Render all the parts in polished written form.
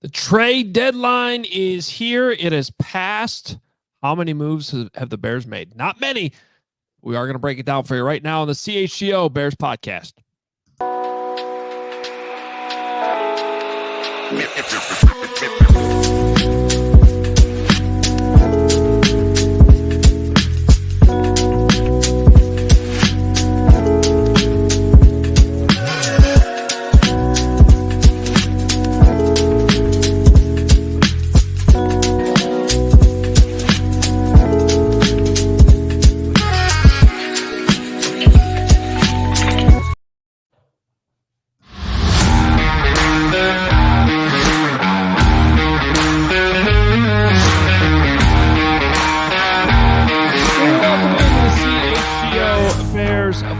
The trade deadline is here. It has passed. How many moves have the Bears made? Not many. We are going to break it down for you right now on the CHGO Bears Podcast.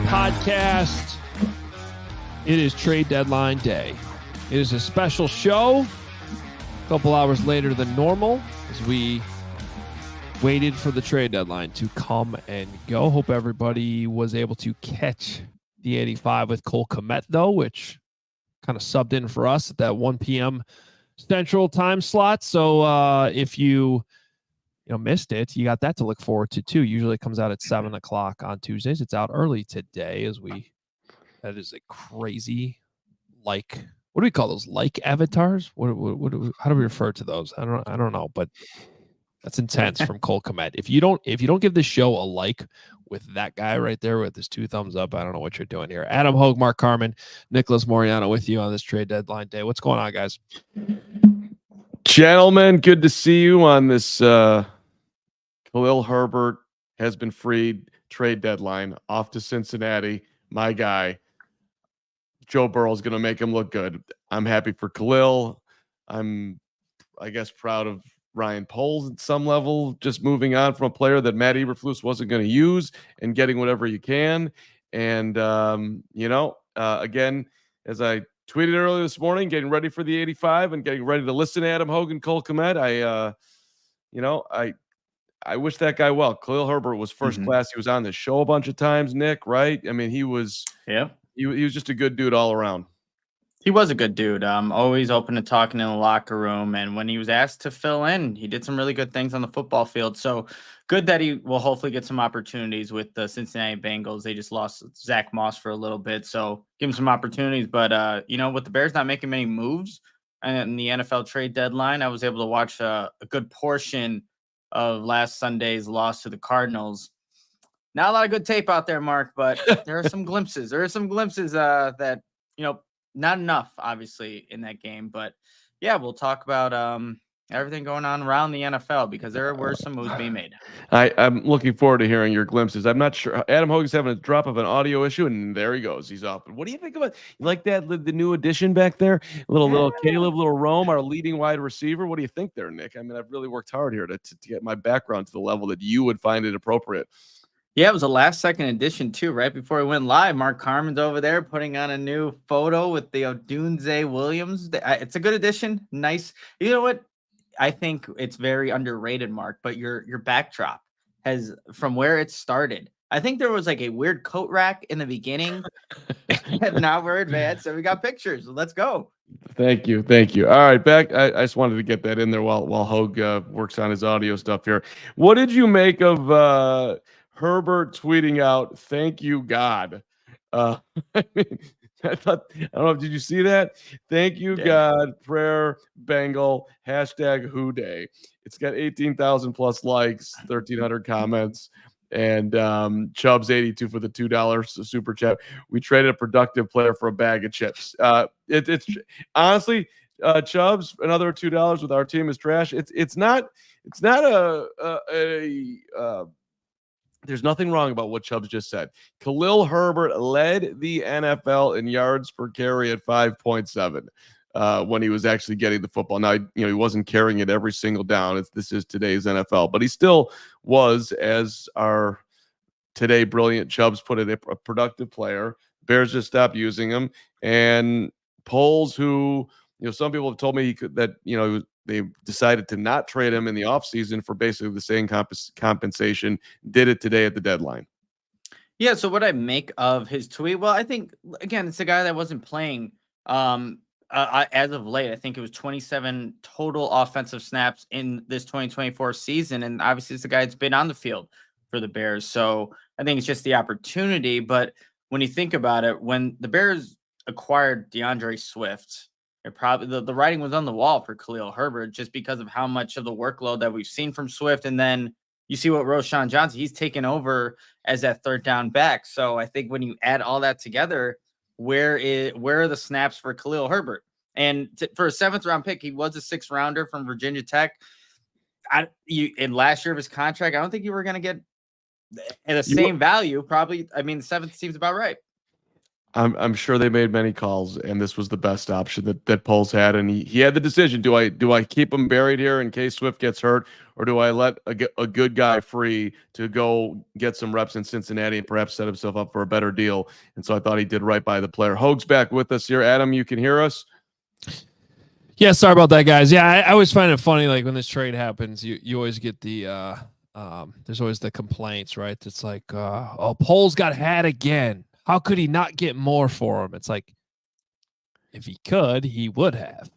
Podcast. It is trade deadline day. It is a special show. A couple hours later than normal as we waited for the trade deadline to come and go. Hope everybody was able to catch the 85 with Cole Kmet, though, which kind of subbed in for us at that 1 p.m. Central time slot. So if you missed it, you got that to look forward to too. Usually it comes out at 7 o'clock on Tuesdays. It's out early today that is a crazy, what do we call those? Like avatars? How do we refer to those? I don't know, but that's intense from Cole Kmet. If you don't give the show a like with that guy right there with his 2 thumbs up, I don't know what you're doing here. Adam Hoge, Mark Carman, Nicholas Moreano with you on this trade deadline day. What's going on, guys? Gentlemen, good to see you on this Khalil Herbert has been freed trade deadline off to Cincinnati. My guy, Joe Burrow, is going to make him look good. I'm happy for Khalil. I'm, I guess, proud of Ryan Poles at some level, just moving on from a player that Matt Eberflus wasn't going to use and getting whatever you can. And, again, as I tweeted earlier this morning, getting ready for the 85 and getting ready to listen to Adam Hoge and Cole Kmet. I wish that guy well. Khalil Herbert was first class. He was on the show a bunch of times, Nick, right? I mean, he was just a good dude all around. He was a good dude. Always open to talking in the locker room. And when he was asked to fill in, he did some really good things on the football field. So good that he will hopefully get some opportunities with the Cincinnati Bengals. They just lost Zach Moss for a little bit. So give him some opportunities. But, with the Bears not making many moves in the NFL trade deadline, I was able to watch a good portion of last Sunday's loss to the Cardinals. Not a lot of good tape out there, Mark, but there are some glimpses. There are some glimpses that, not enough, obviously, in that game. But, yeah, we'll talk about everything going on around the NFL because there were some moves being made. I'm looking forward to hearing your glimpses. I'm not sure. Adam Hoge's having a drop of an audio issue, and there he goes. He's up. What do you think about you like that, the new addition back there? Little Caleb, little Rome, our leading wide receiver. What do you think there, Nick? I mean, I've really worked hard here to get my background to the level that you would find it appropriate. Yeah, it was a last-second addition, too. Right before we went live, Mark Carman's over there putting on a new photo with the Odunze Williams. It's a good addition. Nice. You know what? I think it's very underrated, Mark, but your backdrop has, from where it started, I think there was like a weird coat rack in the beginning. And now we're advanced, so we got pictures. Let's go. Thank you. All right, back. I just wanted to get that in there while Hoge works on his audio stuff here. What did you make of Herbert tweeting out, "Thank you, God"? I don't know. Did you see that? Thank you, God. Prayer Bengal #Hoge. It's got 18,000 plus likes, 1,300 comments, and Chubbs 82 for the $2 super chat. We traded a productive player for a bag of chips. It's honestly, Chubbs, another $2 with our team is trash. It's not there's nothing wrong about what Chubbs just said. Khalil Herbert led the NFL in yards per carry at 5.7 when he was actually getting the football. Now, he wasn't carrying it every single down. This is today's NFL, but he still was, as our today brilliant Chubbs put it, a productive player. Bears just stopped using him. And Poles, who, some people have told me they decided to not trade him in the offseason for basically the same compensation, did it today at the deadline. Yeah, so what I make of his tweet, well, I think, again, it's a guy that wasn't playing as of late, I think it was 27 total offensive snaps in this 2024 season. And obviously, it's the guy that's been on the field for the Bears. So I think it's just the opportunity. But when you think about it, when the Bears acquired DeAndre Swift, it probably the writing was on the wall for Khalil Herbert just because of how much of the workload that we've seen from Swift. And then you see what Roschon Johnson, he's taken over as that third down back. So I think when you add all that together, where are the snaps for Khalil Herbert? And for a 7th round pick, he was a 6th rounder from Virginia Tech. In last year of his contract, I don't think you were going to get at the same value. Probably, I mean, the 7th seems about right. I'm sure they made many calls, and this was the best option that Poles had, and he had the decision: do I keep him buried here in case Swift gets hurt, or do I let a good guy free to go get some reps in Cincinnati and perhaps set himself up for a better deal? And so I thought he did right by the player. Hoge's back with us here. Adam, you can hear us? Yeah, sorry about that, guys. Yeah, I always find it funny, like when this trade happens, you always get the there's always the complaints, right? It's like, oh, Poles got had again. How could he not get more for him? It's like, if he could, he would have.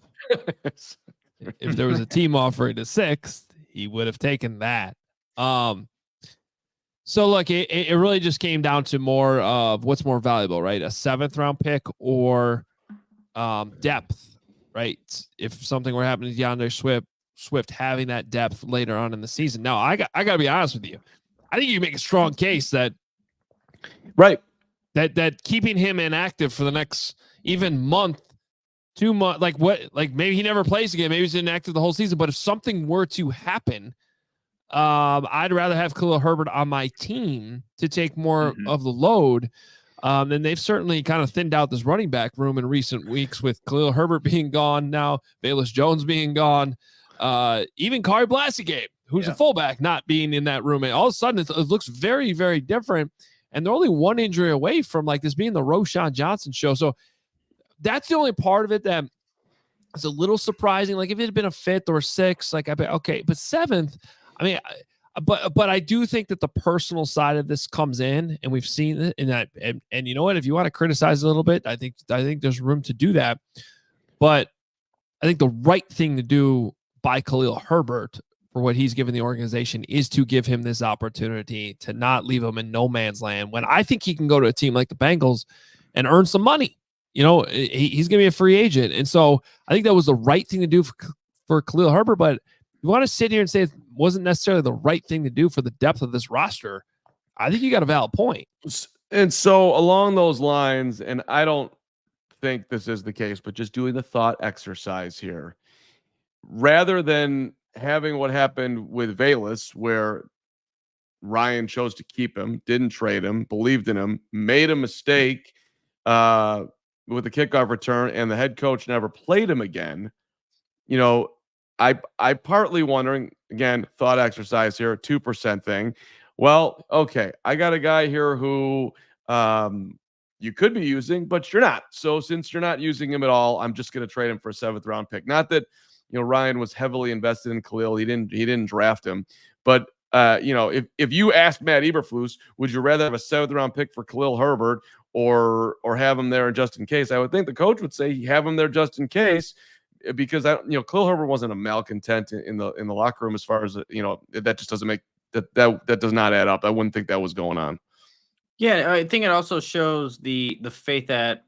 If there was a team offering a 6th, he would have taken that. So look, it really just came down to more of what's more valuable, right? A 7th round pick or depth, right? If something were happening to DeAndre Swift having that depth later on in the season. Now, I got to be honest with you. I think you make a strong case that that keeping him inactive for the next even month, 2 months, like maybe he never plays again. Maybe he's inactive the whole season. But if something were to happen, I'd rather have Khalil Herbert on my team to take more of the load. And they've certainly kind of thinned out this running back room in recent weeks with Khalil Herbert being gone now, Velus Jones being gone, even Kari Blasingame, who's a fullback, not being in that room. And all of a sudden, it looks very, very different. And they're only one injury away from like this being the Roschon Johnson show. So that's the only part of it that is a little surprising. Like if it had been a 5th or 6th, like I bet, okay, but 7th, I mean, but I do think that the personal side of this comes in, and we've seen it in that. And you know what? If you want to criticize a little bit, I think there's room to do that. But I think the right thing to do by Khalil Herbert for what he's given the organization is to give him this opportunity to not leave him in no man's land when I think he can go to a team like the Bengals and earn some money. You know, he's going to be a free agent. And so I think that was the right thing to do for Khalil Herbert. But you want to sit here and say it wasn't necessarily the right thing to do for the depth of this roster. I think you got a valid point. And so along those lines, and I don't think this is the case, but just doing the thought exercise here, rather than having what happened with Velus, where Ryan chose to keep him, didn't trade him, believed in him, made a mistake with the kickoff return, and the head coach never played him again. You know, I partly wondering, again, thought exercise here, 2% thing. Well, okay, I got a guy here who you could be using, but you're not. So since you're not using him at all, I'm just going to trade him for a 7th round pick. Not that, you know, Ryan was heavily invested in Khalil. He didn't draft him. But you know, if you asked Matt Eberflus, would you rather have a 7th round pick for Khalil Herbert or have him there just in case? I would think the coach would say have him there just in case, because Khalil Herbert wasn't a malcontent in the locker room as far as, you know, that just doesn't make that does not add up. I wouldn't think that was going on. Yeah, I think it also shows the faith that,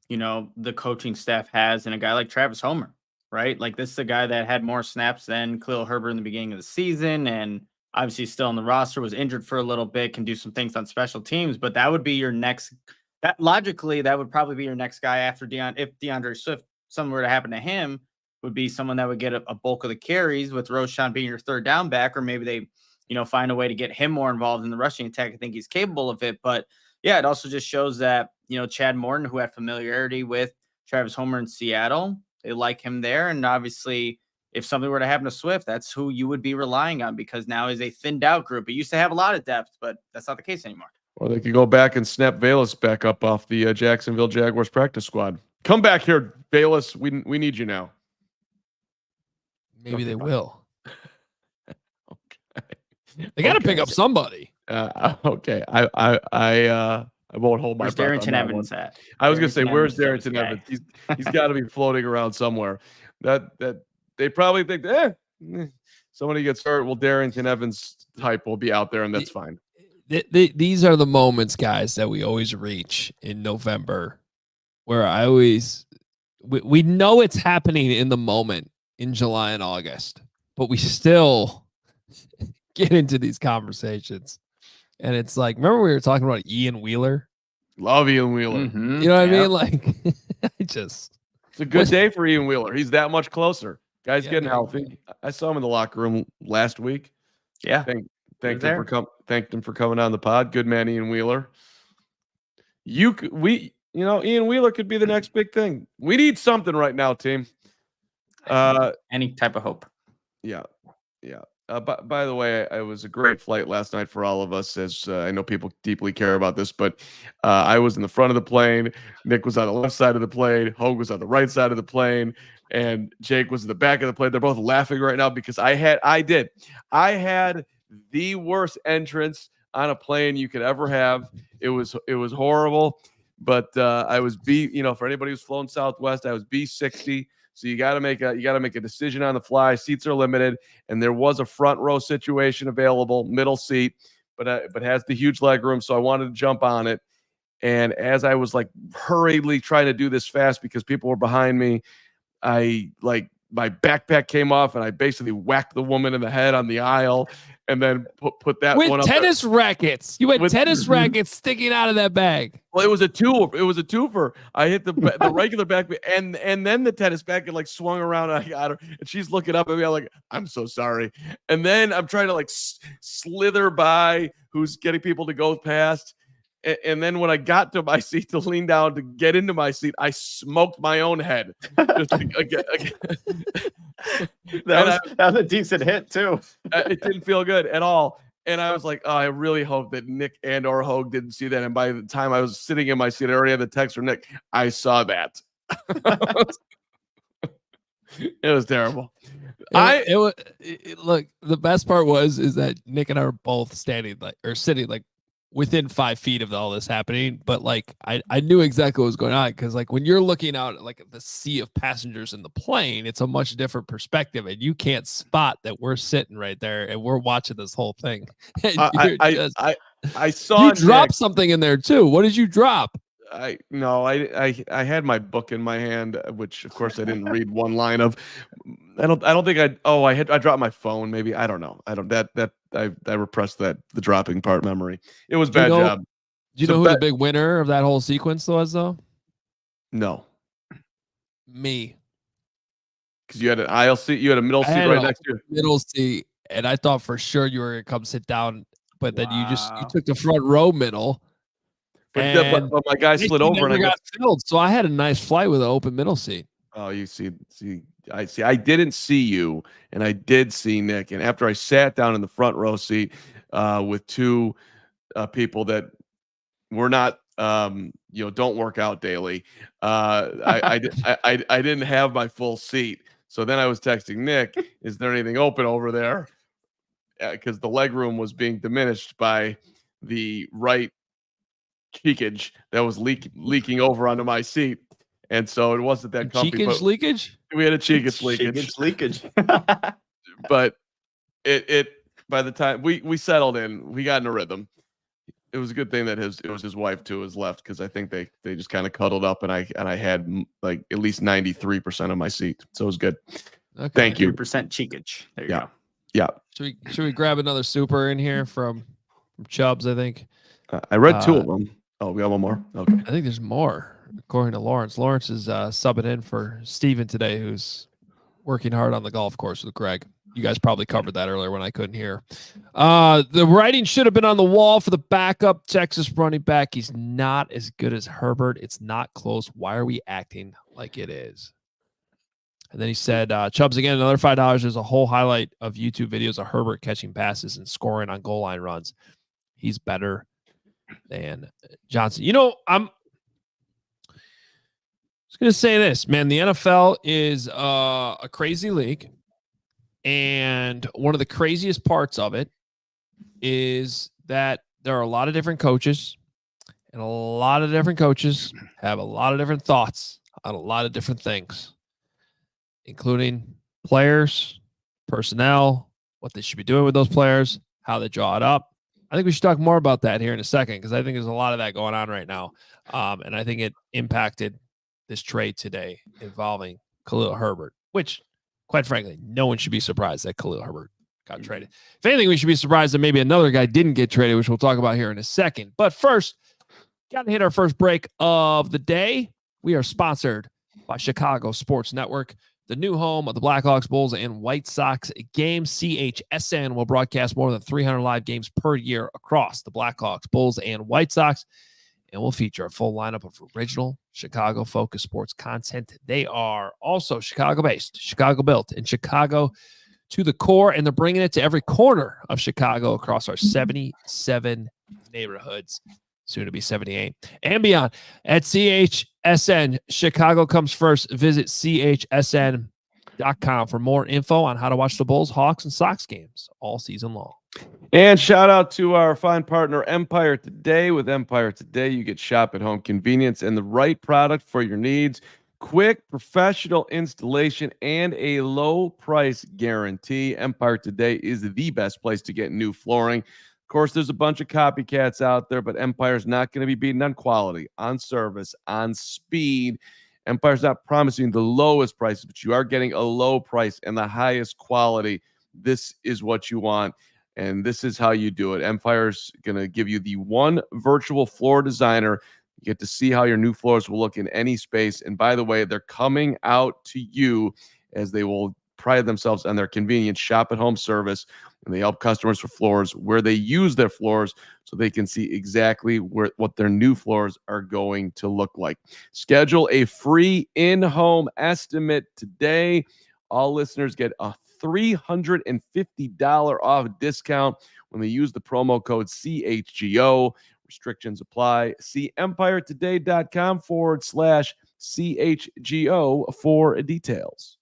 you know, the coaching staff has in a guy like Travis Homer, right? Like this is a guy that had more snaps than Khalil Herbert in the beginning of the season, and obviously still on the roster, was injured for a little bit, can do some things on special teams, but that would be your next. That logically, that would probably be your next guy after if DeAndre Swift, something were to happen to him, would be someone that would get a bulk of the carries, with Roschon being your third down back, or maybe they, you know, find a way to get him more involved in the rushing attack. I think he's capable of it. But yeah, it also just shows that, you know, Chad Morton, who had familiarity with Travis Homer in Seattle, they like him there. And obviously, if something were to happen to Swift, that's who you would be relying on, because now is a thinned out group. It used to have a lot of depth, but that's not the case anymore. Or they could go back and snap Velus back up off the Jacksonville Jaguars practice squad. Come back here, Velus. We need you now. Maybe they will. Okay. They got to pick up somebody. Okay. I I won't hold my Where's breath on Darrington that Evans one. at? I was going to say, where's Darrington Darrington Evans? Evans? He's got to be floating around somewhere. That they probably think, somebody gets hurt. Well, Darrington Evans type will be out there, and that's fine. These are the moments, guys, that we always reach in November, where we know it's happening in the moment in July and August, but we still get into these conversations. And it's like, remember we were talking about Ian Wheeler? Love Ian Wheeler. You know what I mean? Like, it's a good day for Ian Wheeler. He's that much closer. Guy's getting man. healthy. I saw him in the locker room last week. Yeah. Thanked him for coming on the pod. Good man, Ian Wheeler. Ian Wheeler could be the next big thing. We need something right now, team. Any type of hope. Yeah. By the way, it was a great flight last night for all of us, as I know people deeply care about this, but I was in the front of the plane. Nick was on the left side of the plane. Hoge was on the right side of the plane. And Jake was in the back of the plane. They're both laughing right now because I had the worst entrance on a plane you could ever have. It was horrible, but I was for anybody who's flown Southwest, I was B60. So you got to make a decision on the fly. Seats are limited, and there was a front row situation available, middle seat, but has the huge leg room. So I wanted to jump on it. And as I was like hurriedly trying to do this fast because people were behind me, my backpack came off and I basically whacked the woman in the head on the aisle, and then put that with one up tennis rackets. You had tennis rackets sticking out of that bag. Well, it was a twofer. I hit the regular back, and then the tennis bag like swung around. And I got her, and she's looking up at me. I'm like, I'm so sorry. And then I'm trying to like slither by who's getting people to go past. And then when I got to my seat to lean down to get into my seat, I smoked my own head. That was a decent hit too. It didn't feel good at all. And I was like, oh, I really hope that Nick and or Hoge didn't see that. And by the time I was sitting in my seat, I already had the text from Nick. I saw that. It was terrible. Look, the best part is that Nick and I were both sitting like within 5 feet of all this happening, but like I knew exactly what was going on, because like when you're looking out at like the sea of passengers in the plane, it's a much different perspective, and you can't spot that we're sitting right there and we're watching this whole thing. I saw you dropped something in there too. What did you drop? I had my book in my hand, which of course I didn't read one line of. I dropped my phone. Maybe, I don't know. I repressed the dropping part memory. It was bad job. Do you know who the big winner of that whole sequence was though? No. Me. Because you had an ALLCITY, you had a middle seat right next to you. Middle seat, and I thought for sure you were gonna come sit down, but then you took the front row middle. But my guy slid over and I got filled. So I had a nice flight with an open middle seat. Oh, you see, I didn't see you, and I did see Nick. And after I sat down in the front row seat with two people that were not, don't work out daily, I didn't have my full seat. So then I was texting Nick, "Is there anything open over there?" Because the leg room was being diminished by the right cheekage that was leaking over onto my seat, and so it wasn't that comfy. Cheekage leakage? We had a cheekage leakage. But it by the time we settled in, we got in a rhythm. It was a good thing that it was his wife too was left, because I think they just kind of cuddled up, and I had like at least 93% of my seat, so it was good. Okay. Thank you. 3% cheekage. There you go. Yeah. Should we grab another super in here from Chubbs? I think I read two of them. Oh, we got one more? Okay. I think there's more, according to Lawrence. Lawrence is subbing in for Steven today, who's working hard on the golf course with Greg. You guys probably covered that earlier when I couldn't hear. The writing should have been on the wall for the backup Texas running back. He's not as good as Herbert. It's not close. Why are we acting like it is? And then he said, Chubbs, again, another $5. There's a whole highlight of YouTube videos of Herbert catching passes and scoring on goal line runs. He's better than Johnson. I'm just going to say this, man. The NFL is a crazy league. And one of the craziest parts of it is that there are a lot of different coaches, And a lot of different coaches have a lot of different thoughts on a lot of different things, including players, personnel, what they should be doing with those players, how they draw it up. I think we should talk more about that here in a second because I think there's a lot of that going on right now. And I think it impacted this trade today involving Khalil Herbert, which, quite frankly, no one should be surprised that Khalil Herbert got traded. If anything, we should be surprised that maybe another guy didn't get traded, which we'll talk about here in a second. But first, got to hit our first break of the day. We are sponsored by Chicago Sports Network, the new home of the Blackhawks, Bulls, and White Sox games. CHSN will broadcast more than 300 live games per year across the Blackhawks, Bulls, and White Sox, and will feature a full lineup of original Chicago-focused sports content. They are also Chicago-based, Chicago-built, and Chicago to the core, and they're bringing it to every corner of Chicago across our 77 neighborhoods, soon to be 78, and beyond. At CHSN, Chicago comes first. Visit CHSN.com for more info on how to watch the Bulls, Hawks, and Sox games all season long. And shout out to our fine partner, Empire Today. With Empire Today, you get shop at home convenience and the right product for your needs. Quick, professional installation and a low price guarantee. Empire Today is the best place to get new flooring. Of course, there's a bunch of copycats out there, but Empire's not going to be beaten on quality, on service, on speed. Empire's not promising the lowest prices, but you are getting a low price and the highest quality. This is what you want, and this is how you do it. Empire's going to give you the one virtual floor designer. You get to see how your new floors will look in any space. And by the way, they're coming out to you as they will pride themselves on their convenient shop-at-home service, and they help customers for floors where they use their floors so they can see exactly what their new floors are going to look like. Schedule a free in-home estimate today. All listeners get a $350 off discount when they use the promo code CHGO. Restrictions apply. See empiretoday.com/CHGO for details.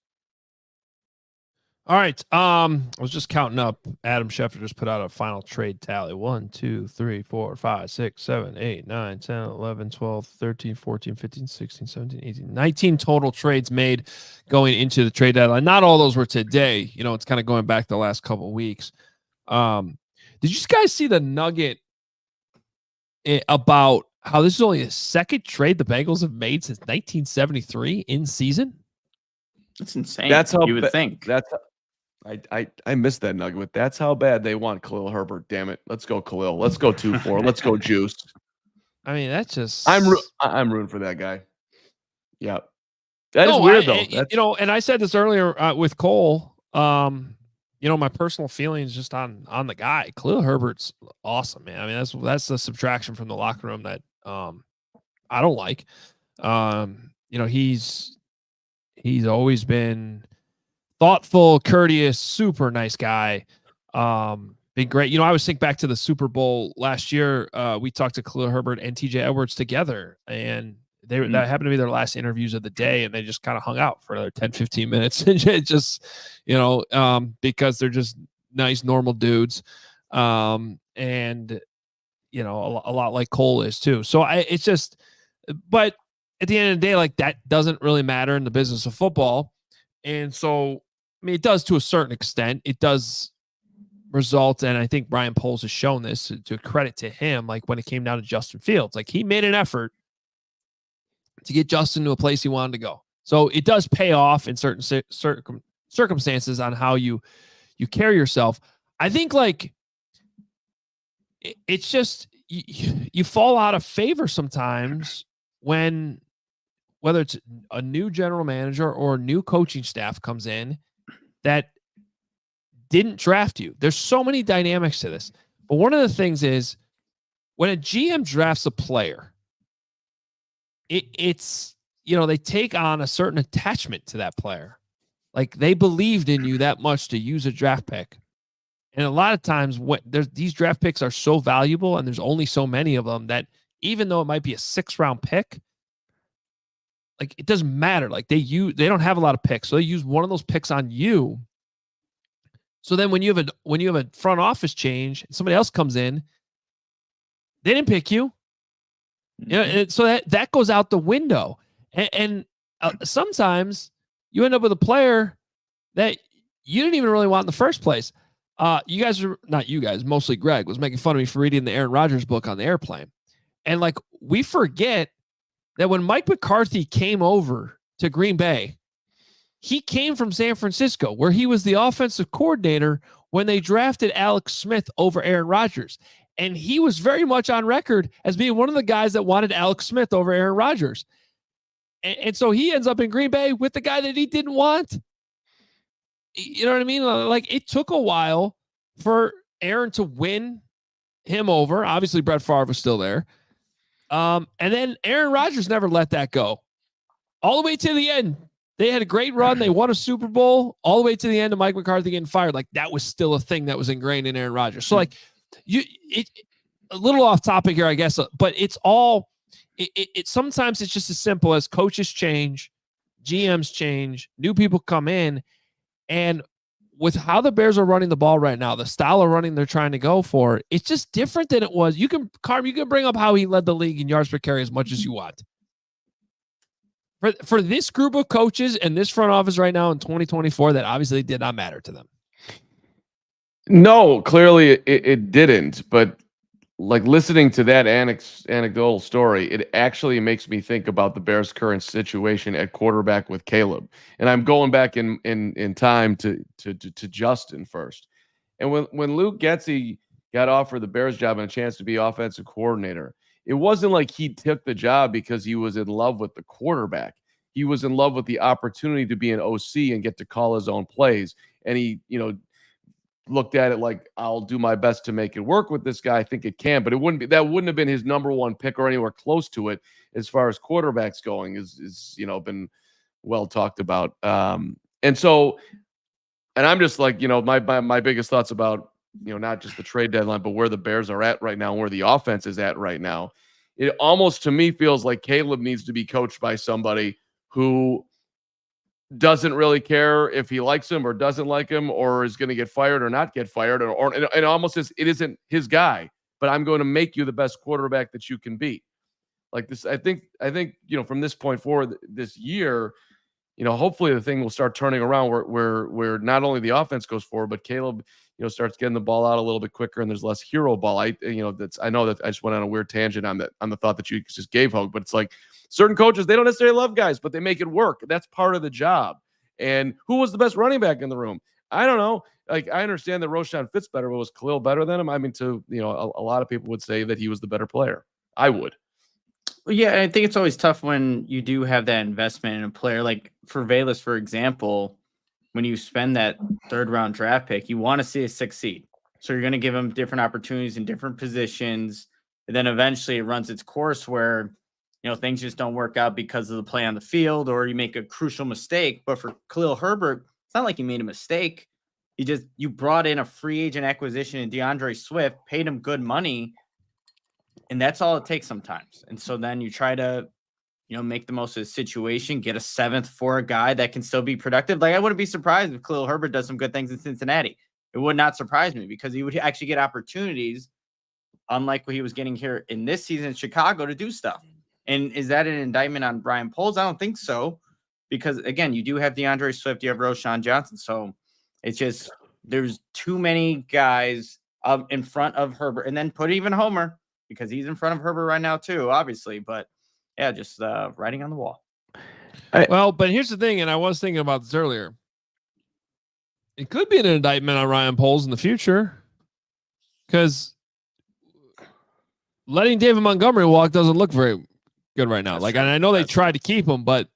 All right. I was just counting up. Adam Schefter just put out a final trade tally. 1, 2, 3, 4, 5, 6, 7, 8, 9, 10, 11, 12, 13, 14, 15, 16, 17, 18, 19 total trades made going into the trade deadline. Not all those were today. You know, it's kind of going back the last couple of weeks. Did you guys see the nugget about how this is only the second trade the Bengals have made since 1973 in season? That's insane. That's how you would think. I missed that nugget, but that's how bad they want Khalil Herbert. Damn it. Let's go, Khalil. Let's go 2-4. Let's go Juice. I mean, that's just I'm rooting for that guy. Yeah. That is weird, though. You know, and I said this earlier with Cole. You know, my personal feelings just on the guy. Khalil Herbert's awesome, man. I mean, that's the subtraction from the locker room that I don't like. You know, he's always been thoughtful, courteous, super nice guy. Been great. You know, I always think back to the Super Bowl last year. We talked to Khalil Herbert and TJ Edwards together, and that happened to be their last interviews of the day, and they just kind of hung out for another 10, 15 minutes. And just, you know, because they're just nice, normal dudes. And, you know, a lot like Cole is too. So it's just, but at the end of the day, like, that doesn't really matter in the business of football. And so, I mean, it does to a certain extent. It does result, and I think Brian Poles has shown this to credit to him. Like, when it came down to Justin Fields, like, he made an effort to get Justin to a place he wanted to go. So it does pay off in certain circumstances on how you carry yourself. I think, like, it's just you fall out of favor sometimes when, whether it's a new general manager or a new coaching staff comes in that didn't draft you. There's so many dynamics to this. But one of the things is, when a GM drafts a player, it's, you know, they take on a certain attachment to that player. Like, they believed in you that much to use a draft pick. And a lot of times when these draft picks are so valuable and there's only so many of them, that even though it might be a 6th-round pick, like, it doesn't matter. Like, they don't have a lot of picks, so they use one of those picks on you. So then when you have a front office change and somebody else comes in, they didn't pick you. You know, and so that goes out the window. And sometimes you end up with a player that you didn't even really want in the first place. You guys are not you guys, mostly Greg was making fun of me for reading the Aaron Rodgers book on the airplane. And like, we forget that when Mike McCarthy came over to Green Bay, he came from San Francisco, where he was the offensive coordinator when they drafted Alex Smith over Aaron Rodgers. And he was very much on record as being one of the guys that wanted Alex Smith over Aaron Rodgers. And so he ends up in Green Bay with the guy that he didn't want. You know what I mean? Like, it took a while for Aaron to win him over. Obviously, Brett Favre was still there. And then Aaron Rodgers never let that go. All the way to the end. They had a great run. They won a Super Bowl all the way to the end of Mike McCarthy getting fired. Like, that was still a thing that was ingrained in Aaron Rodgers. So, like, a little off topic here, I guess, but it's all, sometimes it's just as simple as coaches change, GMs change, new people come in, and with how the Bears are running the ball right now, the style of running they're trying to go for, it's just different than it was. You can bring up how he led the league in yards per carry as much as you want. For this group of coaches and this front office right now in 2024, that obviously did not matter to them. No, clearly it didn't. But like, listening to that anecdotal story, it actually makes me think about the Bears' current situation at quarterback with Caleb. And I'm going back in time to Justin first. And when Luke Getsy got offered the Bears job and a chance to be offensive coordinator, it wasn't like he took the job because he was in love with the quarterback. He was in love with the opportunity to be an OC and get to call his own plays. And he, looked at it like, I'll do my best to make it work with this guy. I think it can, but that wouldn't have been his number one pick or anywhere close to it as far as quarterbacks going is been well talked about. And I'm just like, my biggest thoughts about, not just the trade deadline, but where the Bears are at right now and where the offense is at right now. It almost, to me, feels like Caleb needs to be coached by somebody who doesn't really care if he likes him or doesn't like him or is going to get fired or not get fired, or it almost says it isn't his guy, but I'm going to make you the best quarterback that you can be. Like this, I think, from this point forward this year, hopefully the thing will start turning around where not only the offense goes forward, but Caleb, starts getting the ball out a little bit quicker and there's less hero ball. I know that I just went on a weird tangent on the thought that you just gave, Hoge, but it's like certain coaches, they don't necessarily love guys, but they make it work. That's part of the job. And who was the best running back in the room? I don't know. Like, I understand that Roshan fits better, but was Khalil better than him? I mean, a lot of people would say that he was the better player. I would. Well, yeah, I think it's always tough when you do have that investment in a player. Like for Velus, for example, when you spend that third-round draft pick, you want to see it succeed. So you're going to give him different opportunities in different positions. And then eventually it runs its course where, things just don't work out because of the play on the field or you make a crucial mistake. But for Khalil Herbert, it's not like you made a mistake. You brought in a free agent acquisition in DeAndre Swift, paid him good money, and that's all it takes sometimes. And so then you try to, make the most of the situation, get a seventh for a guy that can still be productive. Like, I wouldn't be surprised if Khalil Herbert does some good things in Cincinnati. It would not surprise me because he would actually get opportunities, unlike what he was getting here in this season in Chicago, to do stuff. And is that an indictment on Brian Poles? I don't think so. Because, again, you do have DeAndre Swift, you have Roshan Johnson. So it's just there's too many guys in front of Herbert. And then put even Homer, because he's in front of Herbert right now too, obviously. But, yeah, just writing on the wall. Well, but here's the thing, and I was thinking about this earlier. It could be an indictment on Ryan Poles in the future because letting David Montgomery walk doesn't look very good right now. And I know they tried to keep him, but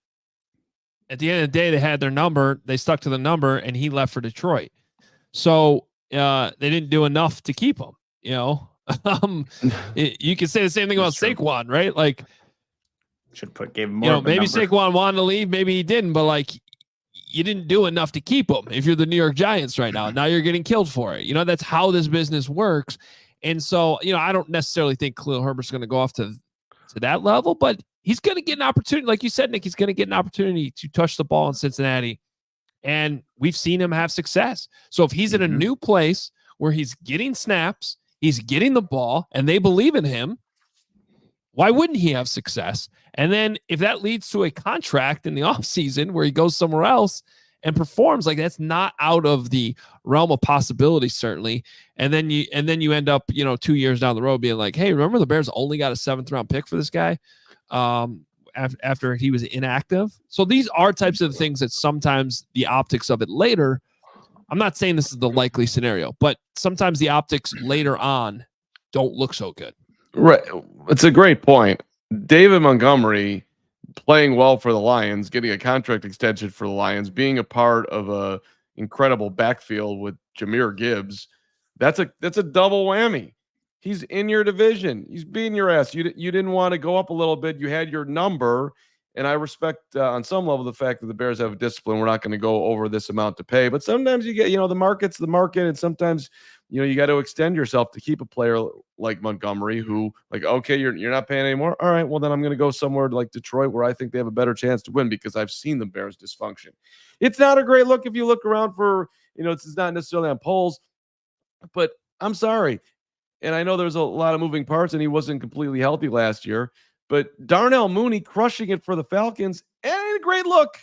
at the end of the day, they had their number. They stuck to the number, and he left for Detroit. So they didn't do enough to keep him. You can say the same thing about Saquon, right? Like, gave him more. Maybe Saquon wanted to leave, maybe he didn't, but like, you didn't do enough to keep him. If you're the New York Giants right now, now you're getting killed for it. That's how this business works. And so, I don't necessarily think Khalil Herbert's going to go off to that level, but he's going to get an opportunity. Like you said, Nick, he's going to get an opportunity to touch the ball in Cincinnati. And we've seen him have success. So if he's in a new place where he's getting snaps, he's getting the ball, and they believe in him, Why wouldn't he have success? And then if that leads to a contract in the offseason where he goes somewhere else and performs, like that's not out of the realm of possibility, certainly. And then you end up, 2 years down the road being like, hey, remember the Bears only got a 7th round pick for this guy after he was inactive. So these are types of things that sometimes the optics of it later, I'm not saying this is the likely scenario, but sometimes the optics later on don't look so good. Right. It's a great point. David Montgomery playing well for the Lions, getting a contract extension for the Lions, being a part of a incredible backfield with Jahmyr Gibbs. That's a double whammy. He's in your division. He's beating your ass. You didn't want to go up a little bit. You had your number. And I respect on some level the fact that the Bears have a discipline. We're not going to go over this amount to pay. But sometimes you get, the market's the market. And sometimes, you got to extend yourself to keep a player like Montgomery who, like, okay, you're not paying anymore. All right, well, then I'm going to go somewhere like Detroit where I think they have a better chance to win because I've seen the Bears dysfunction. It's not a great look if you look around for, it's not necessarily on polls. But I'm sorry. And I know there's a lot of moving parts and he wasn't completely healthy last year. But Darnell Mooney crushing it for the Falcons ain't a great look.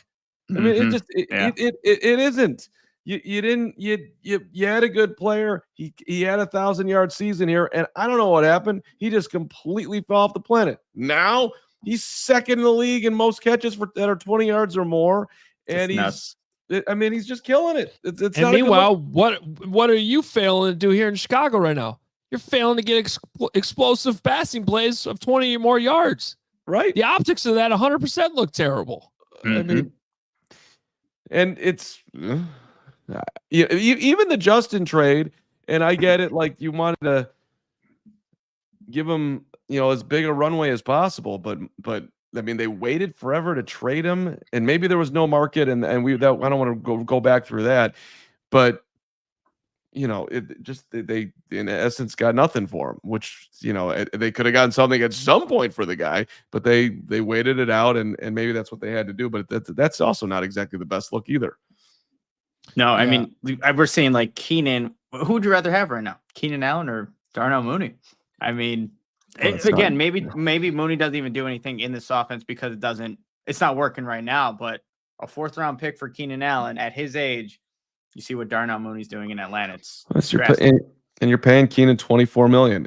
I mean, it isn't. You had a good player. He had 1,000-yard season here, and I don't know what happened. He just completely fell off the planet. Now he's second in the league in most catches that are 20 yards or more, and he's just killing it. It's and not meanwhile, what are you failing to do here in Chicago right now? You're failing to get explosive passing plays of 20 or more yards. Right. The optics of that 100% look terrible. Mm-hmm. I mean, and it's even the Justin trade, and I get it. Like you wanted to give him, as big a runway as possible, but I mean, they waited forever to trade him, and maybe there was no market, and I don't want to go back through that, but. It just they in essence got nothing for him, which they could have gotten something at some point for the guy, but they waited it out, and maybe that's what they had to do. But that's also not exactly the best look either. No, I mean we're seeing like Keenan. Who would you rather have right now, Keenan Allen or Darnell Mooney? I mean, again, maybe Mooney doesn't even do anything in this offense because it's not working right now. But a 4th round pick for Keenan Allen at his age. You see what Darnell Mooney's doing in Atlanta. And you're paying Keenan $24 million.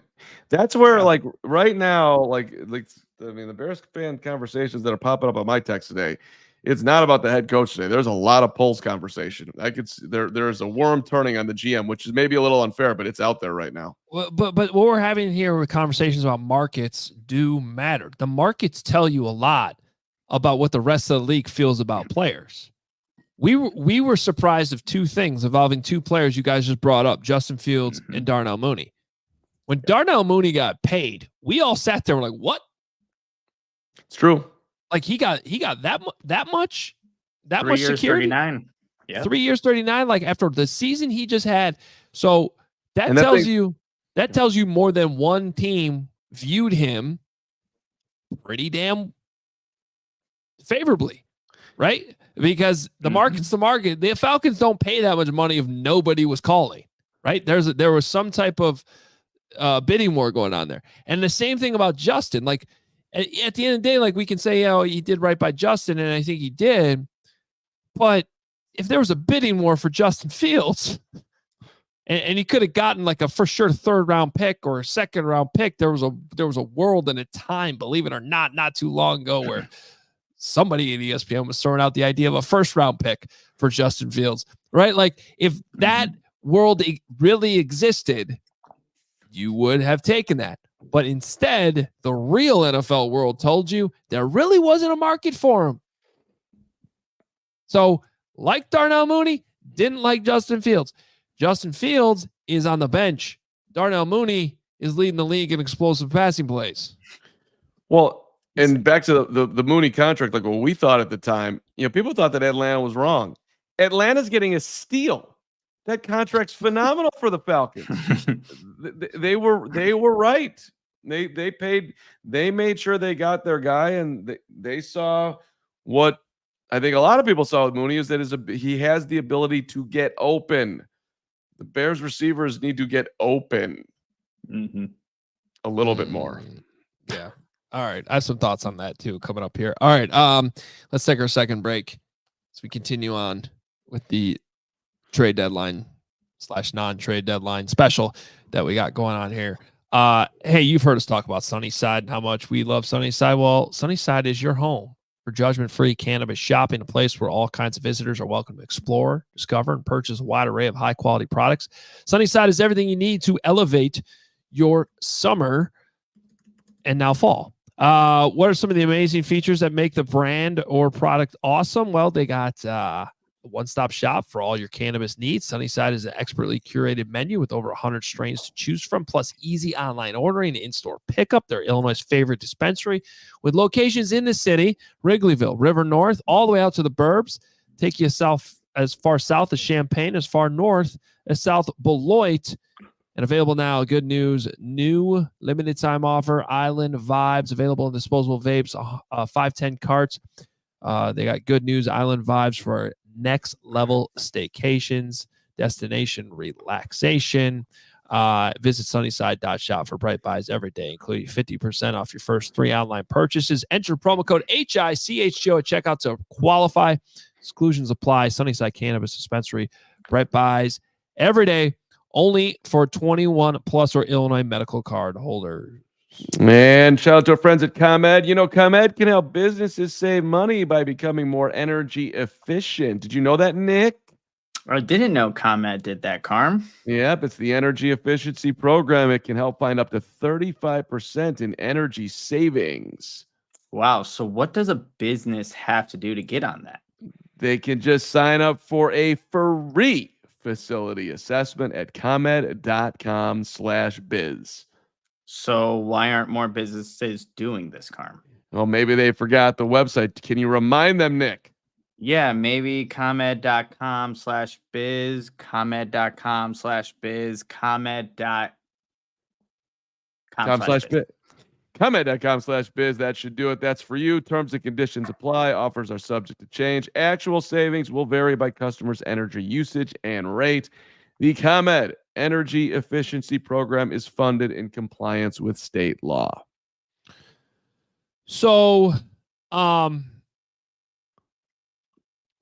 That's where, like, right now, the Bears fan conversations that are popping up on my text today, it's not about the head coach today. There's a lot of polls conversation. I could see there's a worm turning on the GM, which is maybe a little unfair, but it's out there right now. Well, but what we're having here with conversations about markets do matter. The markets tell you a lot about what the rest of the league feels about players. We were surprised of 2 things involving 2 players you guys just brought up, Justin Fields and Darnell Mooney. When Darnell Mooney got paid, we all sat there and were like, what? It's true. Like he got that much 3 years, security. 39. Yeah. 3 years, 39. Like after the season he just had. So that tells you more than one team viewed him pretty damn favorably, right? Because the market's the market. The Falcons don't pay that much money if nobody was calling, right? There was some type of bidding war going on there. And the same thing about Justin. Like at the end of the day, like we can say, he did right by Justin, and I think he did. But if there was a bidding war for Justin Fields, and he could have gotten like a for sure 3rd round pick or a 2nd round pick, there was a world and a time, believe it or not too long ago where somebody in ESPN was throwing out the idea of a 1st round pick for Justin Fields, right? Like if that world really existed, you would have taken that. But instead, the real NFL world told you there really wasn't a market for him. So like Darnell Mooney, didn't like Justin Fields. Justin Fields is on the bench. Darnell Mooney is leading the league in explosive passing plays. Well, and back to the Mooney contract, like what we thought at the time, people thought that Atlanta was wrong. Atlanta's getting a steal. That contract's phenomenal for the Falcons. They were right. They made sure they got their guy, and they saw what I think a lot of people saw with Mooney is that he has the ability to get open. The Bears receivers need to get open a little bit more. Yeah. All right. I have some thoughts on that too coming up here. All right. Let's take our second break as we continue on with the trade deadline / non-trade deadline special that we got going on here. Hey, you've heard us talk about Sunnyside and how much we love Sunnyside. Well, Sunnyside is your home for judgment-free cannabis shopping, a place where all kinds of visitors are welcome to explore, discover, and purchase a wide array of high-quality products. Sunnyside is everything you need to elevate your summer and now fall. What are some of the amazing features that make the brand or product awesome? Well, they got a one-stop shop for all your cannabis needs. Sunnyside is an expertly curated menu with over 100 strains to choose from, plus easy online ordering, in-store pickup. They're Illinois' favorite dispensary with locations in the city, Wrigleyville, River North, all the way out to the burbs. Take you south, as far south as Champaign, as far north as South Beloit. And available now, good news, new limited time offer, Island Vibes, available in disposable vapes, 510 carts. They got good news, Island Vibes for next level staycations, destination relaxation. Visit sunnyside.shop for bright buys every day, including 50% off your first 3 online purchases. Enter promo code HICHGO at checkout to qualify. Exclusions apply. Sunnyside Cannabis Dispensary, bright buys every day. Only for 21 plus or Illinois medical card holders. And shout out to our friends at ComEd. You know, ComEd can help businesses save money by becoming more energy efficient. Did you know that, Nick? I didn't know ComEd did that, Carm. Yep, it's the energy efficiency program. It can help find up to 35% in energy savings. Wow. So what does a business have to do to get on that? They can just sign up for a free facility assessment at comed.com/biz. So why aren't more businesses doing this, Carm? Well, maybe they forgot the website. Can you remind them, Nick? Yeah, maybe comed.com/biz, comed.com/biz, comed.com/biz. ComEd.com/biz. That should do it. That's for you. Terms and conditions apply. Offers are subject to change. Actual savings will vary by customer's energy usage and rate. The ComEd Energy Efficiency Program is funded in compliance with state law. So, I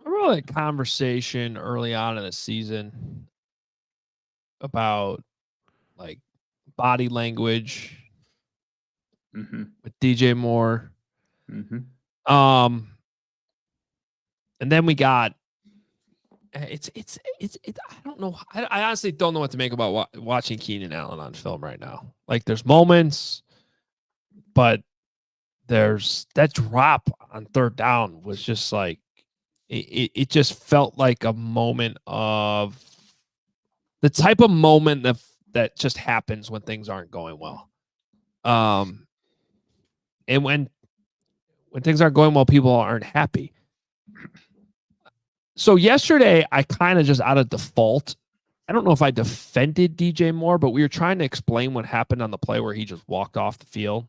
remember a conversation early on in the season about like body language with DJ Moore. And then we got it's I don't know. I honestly don't know what to make about watching Keenan Allen on film right now. Like there's moments, but there's that drop on third down was just like it just felt like a moment of the type of moment that just happens when things aren't going well. And when things aren't going well, people aren't happy. So yesterday, I kind of just out of default, I don't know if I defended DJ Moore, but we were trying to explain what happened on the play where he just walked off the field.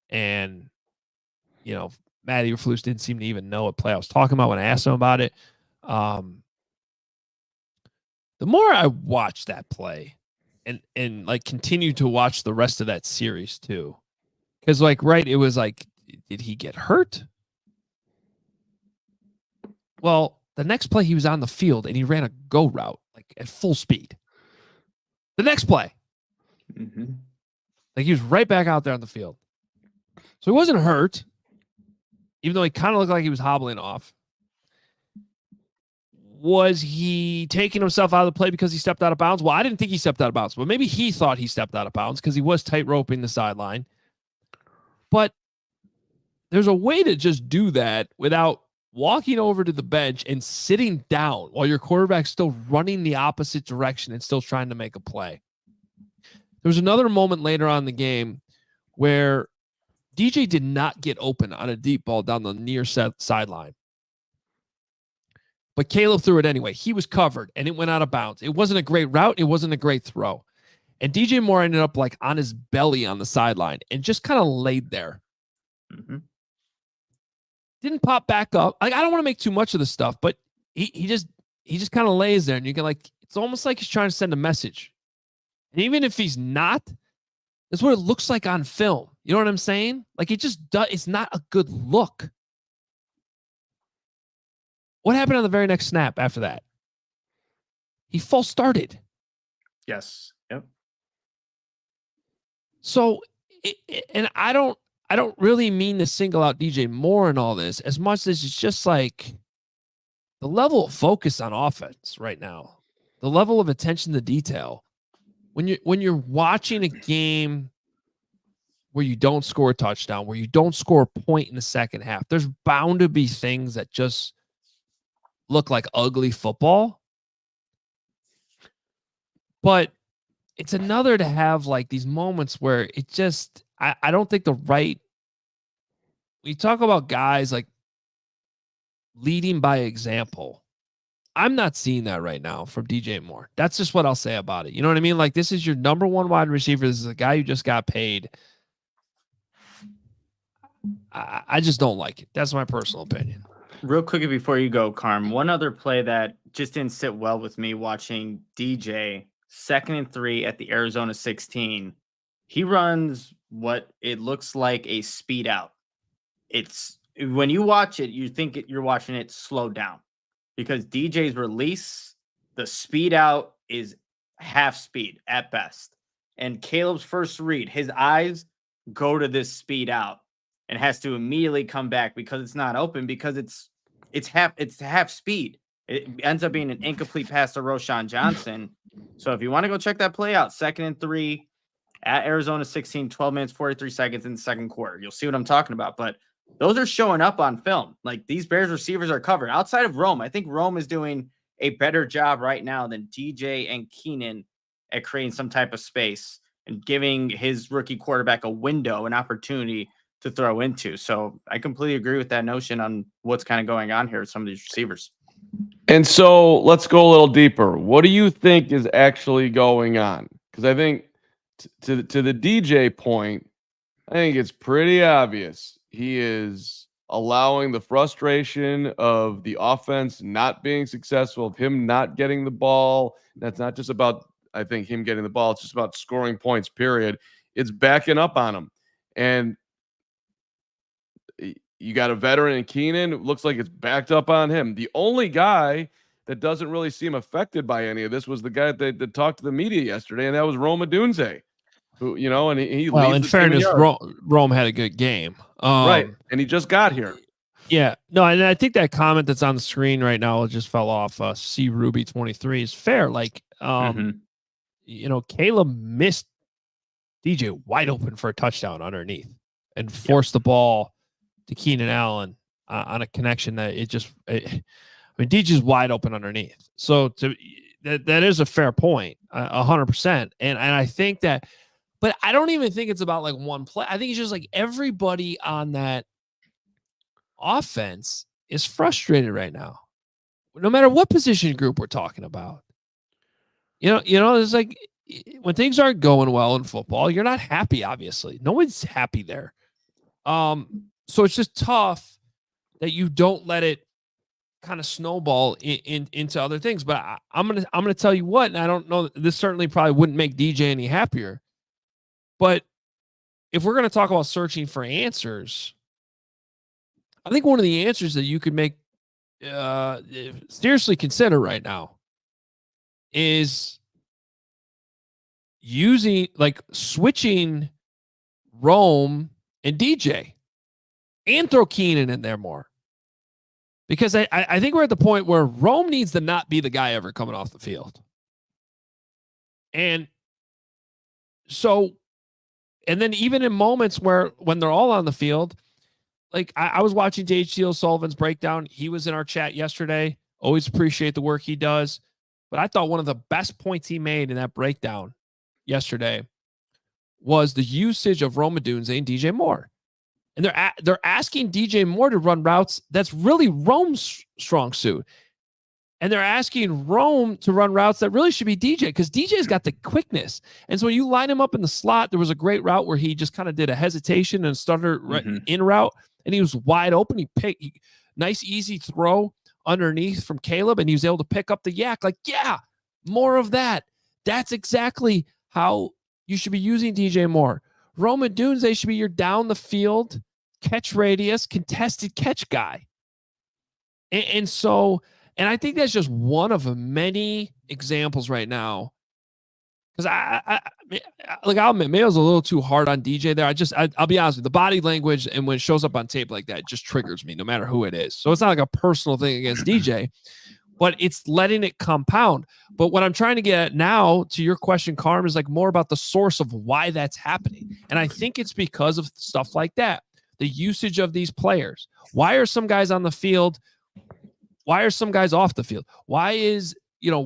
And, you know, Matt Eberflus didn't seem to even know what play I was talking about when I asked him about it. The more I watched that play and like continue to watch the rest of that series too, because like, right, it was like, did he get hurt? Well, the next play he was on the field and he ran a go route like at full speed. The next play, like he was right back out there on the field. So he wasn't hurt, even though he kind of looked like he was hobbling off. Was he taking himself out of the play because he stepped out of bounds? Well, I didn't think he stepped out of bounds, but maybe he thought he stepped out of bounds because he was tight roping the sideline. But there's a way to just do that without walking over to the bench and sitting down while your quarterback's still running the opposite direction and still trying to make a play. There was another moment later on in the game where DJ did not get open on a deep ball down the near sideline. But Caleb threw it anyway. He was covered and it went out of bounds. It wasn't a great route. It wasn't a great throw. And DJ Moore ended up like on his belly on the sideline and just kind of laid there. Didn't pop back up. Like, I don't want to make too much of this stuff, but he just kind of lays there and you can like, it's almost like he's trying to send a message. And even if he's not, That's what it looks like on film. You know what I'm saying? Like it just does. It's not a good look. What happened on the very next snap after that? He false started. Yes. Yep. So, and I don't really mean to single out DJ Moore and all this as much as it's just like the level of focus on offense right now, the level of attention to detail. When you're watching a game where you don't score a touchdown, where you don't score a point in the second half, there's bound to be things that just look like ugly football. But it's another to have like these moments where it just, I don't think we talk about guys like leading by example. I'm not seeing that right now from DJ Moore. That's just what I'll say about it. You know what I mean? Like this is your number one wide receiver. This is a guy who just got paid. I just don't like it. That's my personal opinion. Real quickly before you go, Carm, one other play that just didn't sit well with me watching DJ 2nd and 3 at the Arizona 16. He runs what it looks like a speed out. It's when you watch it, you think you're watching it slow down because DJ's release, the speed out is half speed at best. And Caleb's first read, his eyes go to this speed out and has to immediately come back because it's not open because it's half speed. It ends up being an incomplete pass to Roschon Johnson. So if you want to go check that play out, 2nd and 3 at Arizona 16, 12 minutes, 43 seconds in the second quarter. You'll see what I'm talking about. But those are showing up on film. Like these Bears receivers are covered. Outside of Rome, I think Rome is doing a better job right now than DJ and Keenan at creating some type of space and giving his rookie quarterback a window, an opportunity to throw into. So I completely agree with that notion on what's kind of going on here with some of these receivers. And so let's go a little deeper. What do you think is actually going on? Because I think to the DJ point, I think it's pretty obvious. He is allowing the frustration of the offense not being successful, of him not getting the ball. That's not just about, I think, him getting the ball. It's just about scoring points, period. It's backing up on him. And you got a veteran in Keenan. It looks like it's backed up on him. The only guy that doesn't really seem affected by any of this was the guy that talked to the media yesterday, and that was Rome Odunze, who, you know, and he well, leads in the fairness, team in Rome had a good game. right, and he just got here. Yeah, no, and I think that comment that's on the screen right now just fell off. C Ruby 23 is fair. Like, you know, Caleb missed DJ wide open for a touchdown underneath and forced the ball to Keenan Allen on a connection that DJ's wide open underneath. So that is a fair point, 100%. And I think that, but I don't even think it's about like one play. I think it's just like everybody on that offense is frustrated right now, no matter what position group we're talking about. You know, it's like when things aren't going well in football, you're not happy. Obviously, no one's happy there. So it's just tough that you don't let it kind of snowball into other things. But I'm gonna tell you what, and I don't know, this certainly probably wouldn't make DJ any happier. But if we're gonna talk about searching for answers, I think one of the answers that you could make seriously consider right now is switching Rome and DJ and throw Keenan in there more. Because I think we're at the point where Rome needs to not be the guy ever coming off the field. And so, and then even in moments when they're all on the field, like I was watching Dave Sullivan's breakdown. He was in our chat yesterday. Always appreciate the work he does. But I thought one of the best points he made in that breakdown yesterday was the usage of Rome Odunze and DJ Moore. And they're asking DJ Moore to run routes that's really Rome's strong suit. And they're asking Rome to run routes that really should be DJ because DJ's got the quickness. And so when you line him up in the slot, there was a great route where he just kind of did a hesitation and started in route, and he was wide open. Nice, easy throw underneath from Caleb, and he was able to pick up the yak. Like, yeah, more of that. That's exactly how you should be using DJ Moore. Rome Odunze should be your down the field, catch radius, contested catch guy. And I think that's just one of many examples right now. Because I'll admit, maybe I was a little too hard on DJ there. I'll be honest with you, the body language and when it shows up on tape like that, it just triggers me no matter who it is. So it's not like a personal thing against DJ, but it's letting it compound. But what I'm trying to get at now, to your question, Carm, is like more about the source of why that's happening. And I think it's because of stuff like that. The usage of these players. Why are some guys on the field? Why are some guys off the field? Why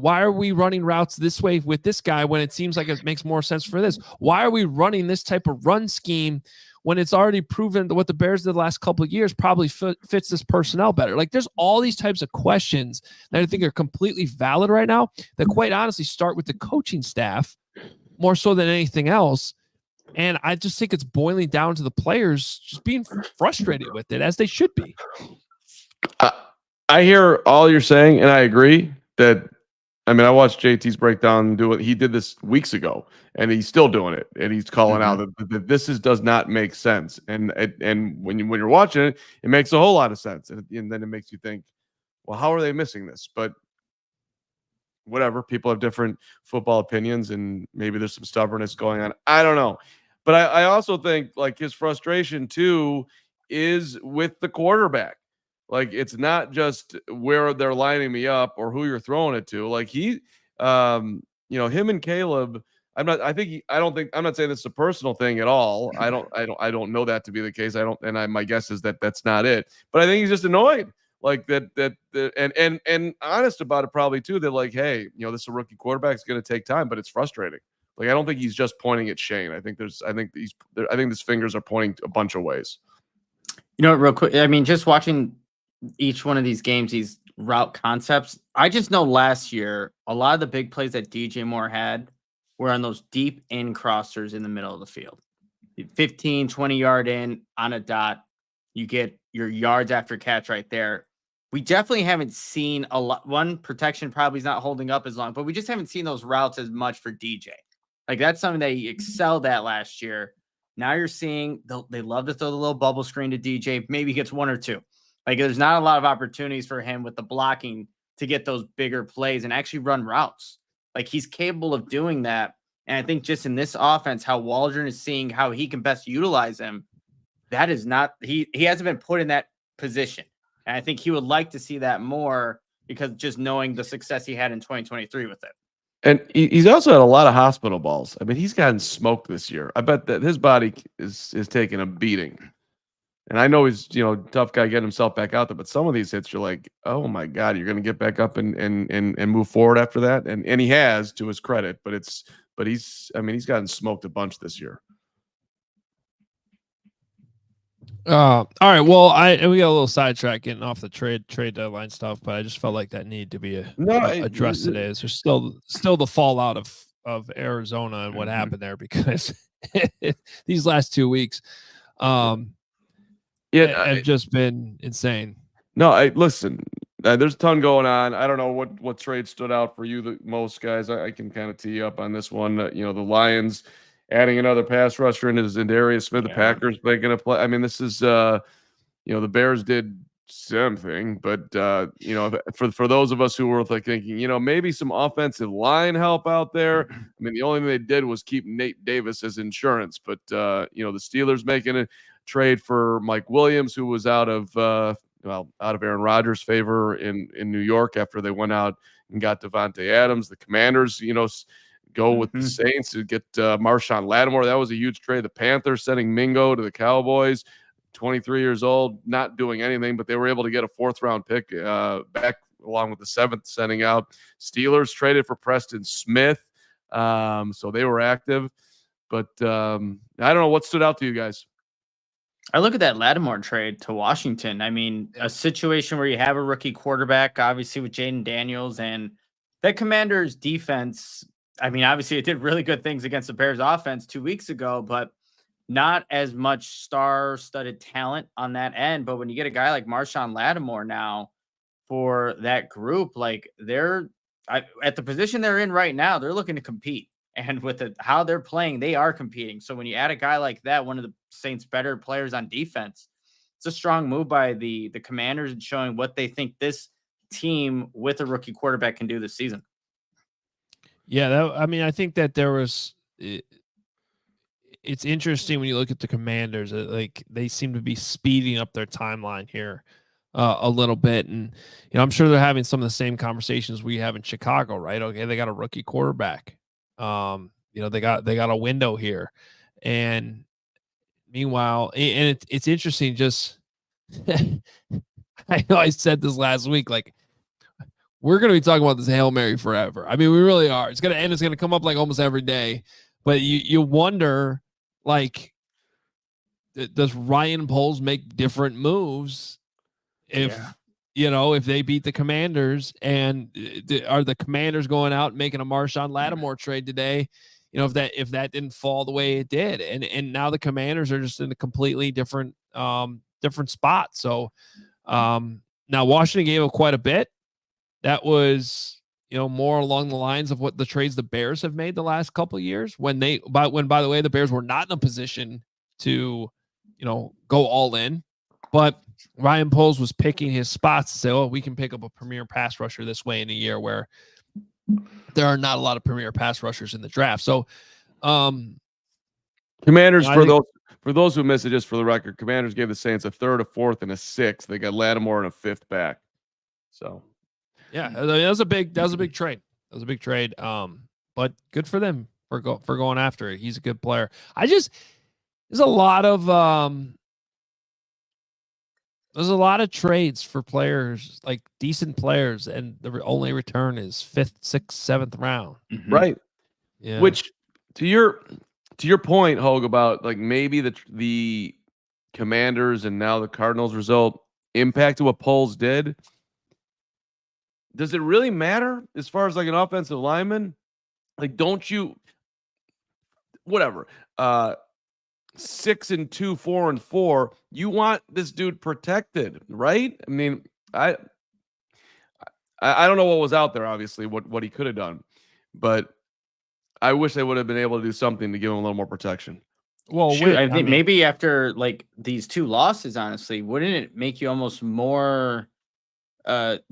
are we running routes this way with this guy when it seems like it makes more sense for this? Why are we running this type of run scheme when it's already proven that what the Bears did the last couple of years probably fits this personnel better? Like, there's all these types of questions that I think are completely valid right now that quite honestly start with the coaching staff more so than anything else. And I just think it's boiling down to the players just being frustrated with it, as they should be. I hear all you're saying, and I agree that, I mean, I watched JT's breakdown do it. He did this weeks ago, and he's still doing it. And he's calling out that this does not make sense. And when you're watching it, it makes a whole lot of sense. And then it makes you think, well, how are they missing this? But whatever, people have different football opinions, and maybe there's some stubbornness going on. I don't know. But I also think like his frustration too is with the quarterback. Like, it's not just where they're lining me up or who you're throwing it to. Like him and Caleb, I'm not saying this is a personal thing at all. I don't know that to be the case. My guess is that that's not it. But I think he's just annoyed. Like and honest about it probably too. That like, hey, this is a rookie quarterback. It's going to take time, but it's frustrating. Like, I don't think he's just pointing at Shane. I think his fingers are pointing a bunch of ways. Real quick, I mean, just watching each one of these games, these route concepts, I just know last year, a lot of the big plays that DJ Moore had were on those deep in crossers in the middle of the field. 15, 20-yard in on a dot. You get your yards after catch right there. We definitely haven't seen a lot. One, protection probably is not holding up as long, but we just haven't seen those routes as much for DJ. Like, that's something that he excelled at last year. Now you're seeing they love to throw the little bubble screen to DJ. Maybe he gets one or two. Like, there's not a lot of opportunities for him with the blocking to get those bigger plays and actually run routes. Like, he's capable of doing that. And I think just in this offense, how Waldron is seeing how he can best utilize him, that is not, he hasn't been put in that position. And I think he would like to see that more, because just knowing the success he had in 2023 with it. And he's also had a lot of hospital balls. I mean, he's gotten smoked this year. I bet that his body is taking a beating. And I know he's, tough guy getting himself back out there, but some of these hits, you're like, oh my God, you're going to get back up and move forward after that. And he has, to his credit, but he's gotten smoked a bunch this year. All right. Well, we got a little sidetrack getting off the trade deadline stuff, but I just felt like that needed to be addressed today. There's still the fallout of Arizona and what happened there, because these last 2 weeks have just been insane. No, listen. There's a ton going on. I don't know what trade stood out for you the most, guys. I can kind of tee you up on this one. The Lions adding another pass rusher into Darius Smith. The Packers making a play. I mean, this is the Bears did something, but for those of us who were like thinking, maybe some offensive line help out there. I mean, the only thing they did was keep Nate Davis as insurance, but the Steelers making a trade for Mike Williams, who was out of Aaron Rodgers' favor in New York after they went out and got Devontae Adams. The Commanders, go with the Saints to get Marshawn Lattimore. That was a huge trade. The Panthers sending Mingo to the Cowboys, 23 years old, not doing anything, but they were able to get a 4th-round pick back along with the 7th sending out. Steelers traded for Preston Smith, so they were active. But I don't know what stood out to you guys. I look at that Lattimore trade to Washington. I mean, a situation where you have a rookie quarterback, obviously with Jaden Daniels, and that Commanders defense. I mean, obviously it did really good things against the Bears offense 2 weeks ago, but not as much star-studded talent on that end. But when you get a guy like Marshawn Lattimore now for that group, like they're at the position they're in right now, they're looking to compete. And with how they're playing, they are competing. So when you add a guy like that, one of the Saints' better players on defense, it's a strong move by the Commanders and showing what they think this team with a rookie quarterback can do this season. Yeah, I think that there was. It's interesting when you look at the Commanders. Like they seem to be speeding up their timeline here a little bit, and I'm sure they're having some of the same conversations we have in Chicago, right? Okay, they got a rookie quarterback. They got a window here, and meanwhile, and it's interesting. Just I know I said this last week, like we're going to be talking about this Hail Mary forever. I mean, we really are. It's going to come up like almost every day, but you wonder, like, does Ryan Poles make different moves if they beat the Commanders, and are the Commanders going out and making a Marshawn Lattimore trade today? If that didn't fall the way it did, and now the Commanders are just in a completely different spot. So now Washington gave up quite a bit. That was, more along the lines of what the trades the Bears have made the last couple of years when by the way, the Bears were not in a position to, go all in, but Ryan Poles was picking his spots to say, oh, we can pick up a premier pass rusher this way in a year where there are not a lot of premier pass rushers in the draft. So, Commanders, for those who missed it, just for the record, Commanders gave the Saints a third, a fourth, and a sixth. They got Lattimore and a fifth back. So, yeah, that was a big trade. That was a big trade. But good for them for going after it. He's a good player. There's a lot of trades for players, like decent players, and the only return is 5th, 6th, 7th round. Mm-hmm. Right. Yeah. Which to your point, Hoge, about like maybe the Commanders and now the Cardinals result impacted what Poles did. Does it really matter as far as like an offensive lineman? Like, don't you, whatever, 6-2, 4-4, you want this dude protected, right? I mean, I don't know what was out there, obviously, what he could have done, but I wish they would have been able to do something to give him a little more protection. Well, I think maybe after like these 2 losses, honestly, wouldn't it make you almost more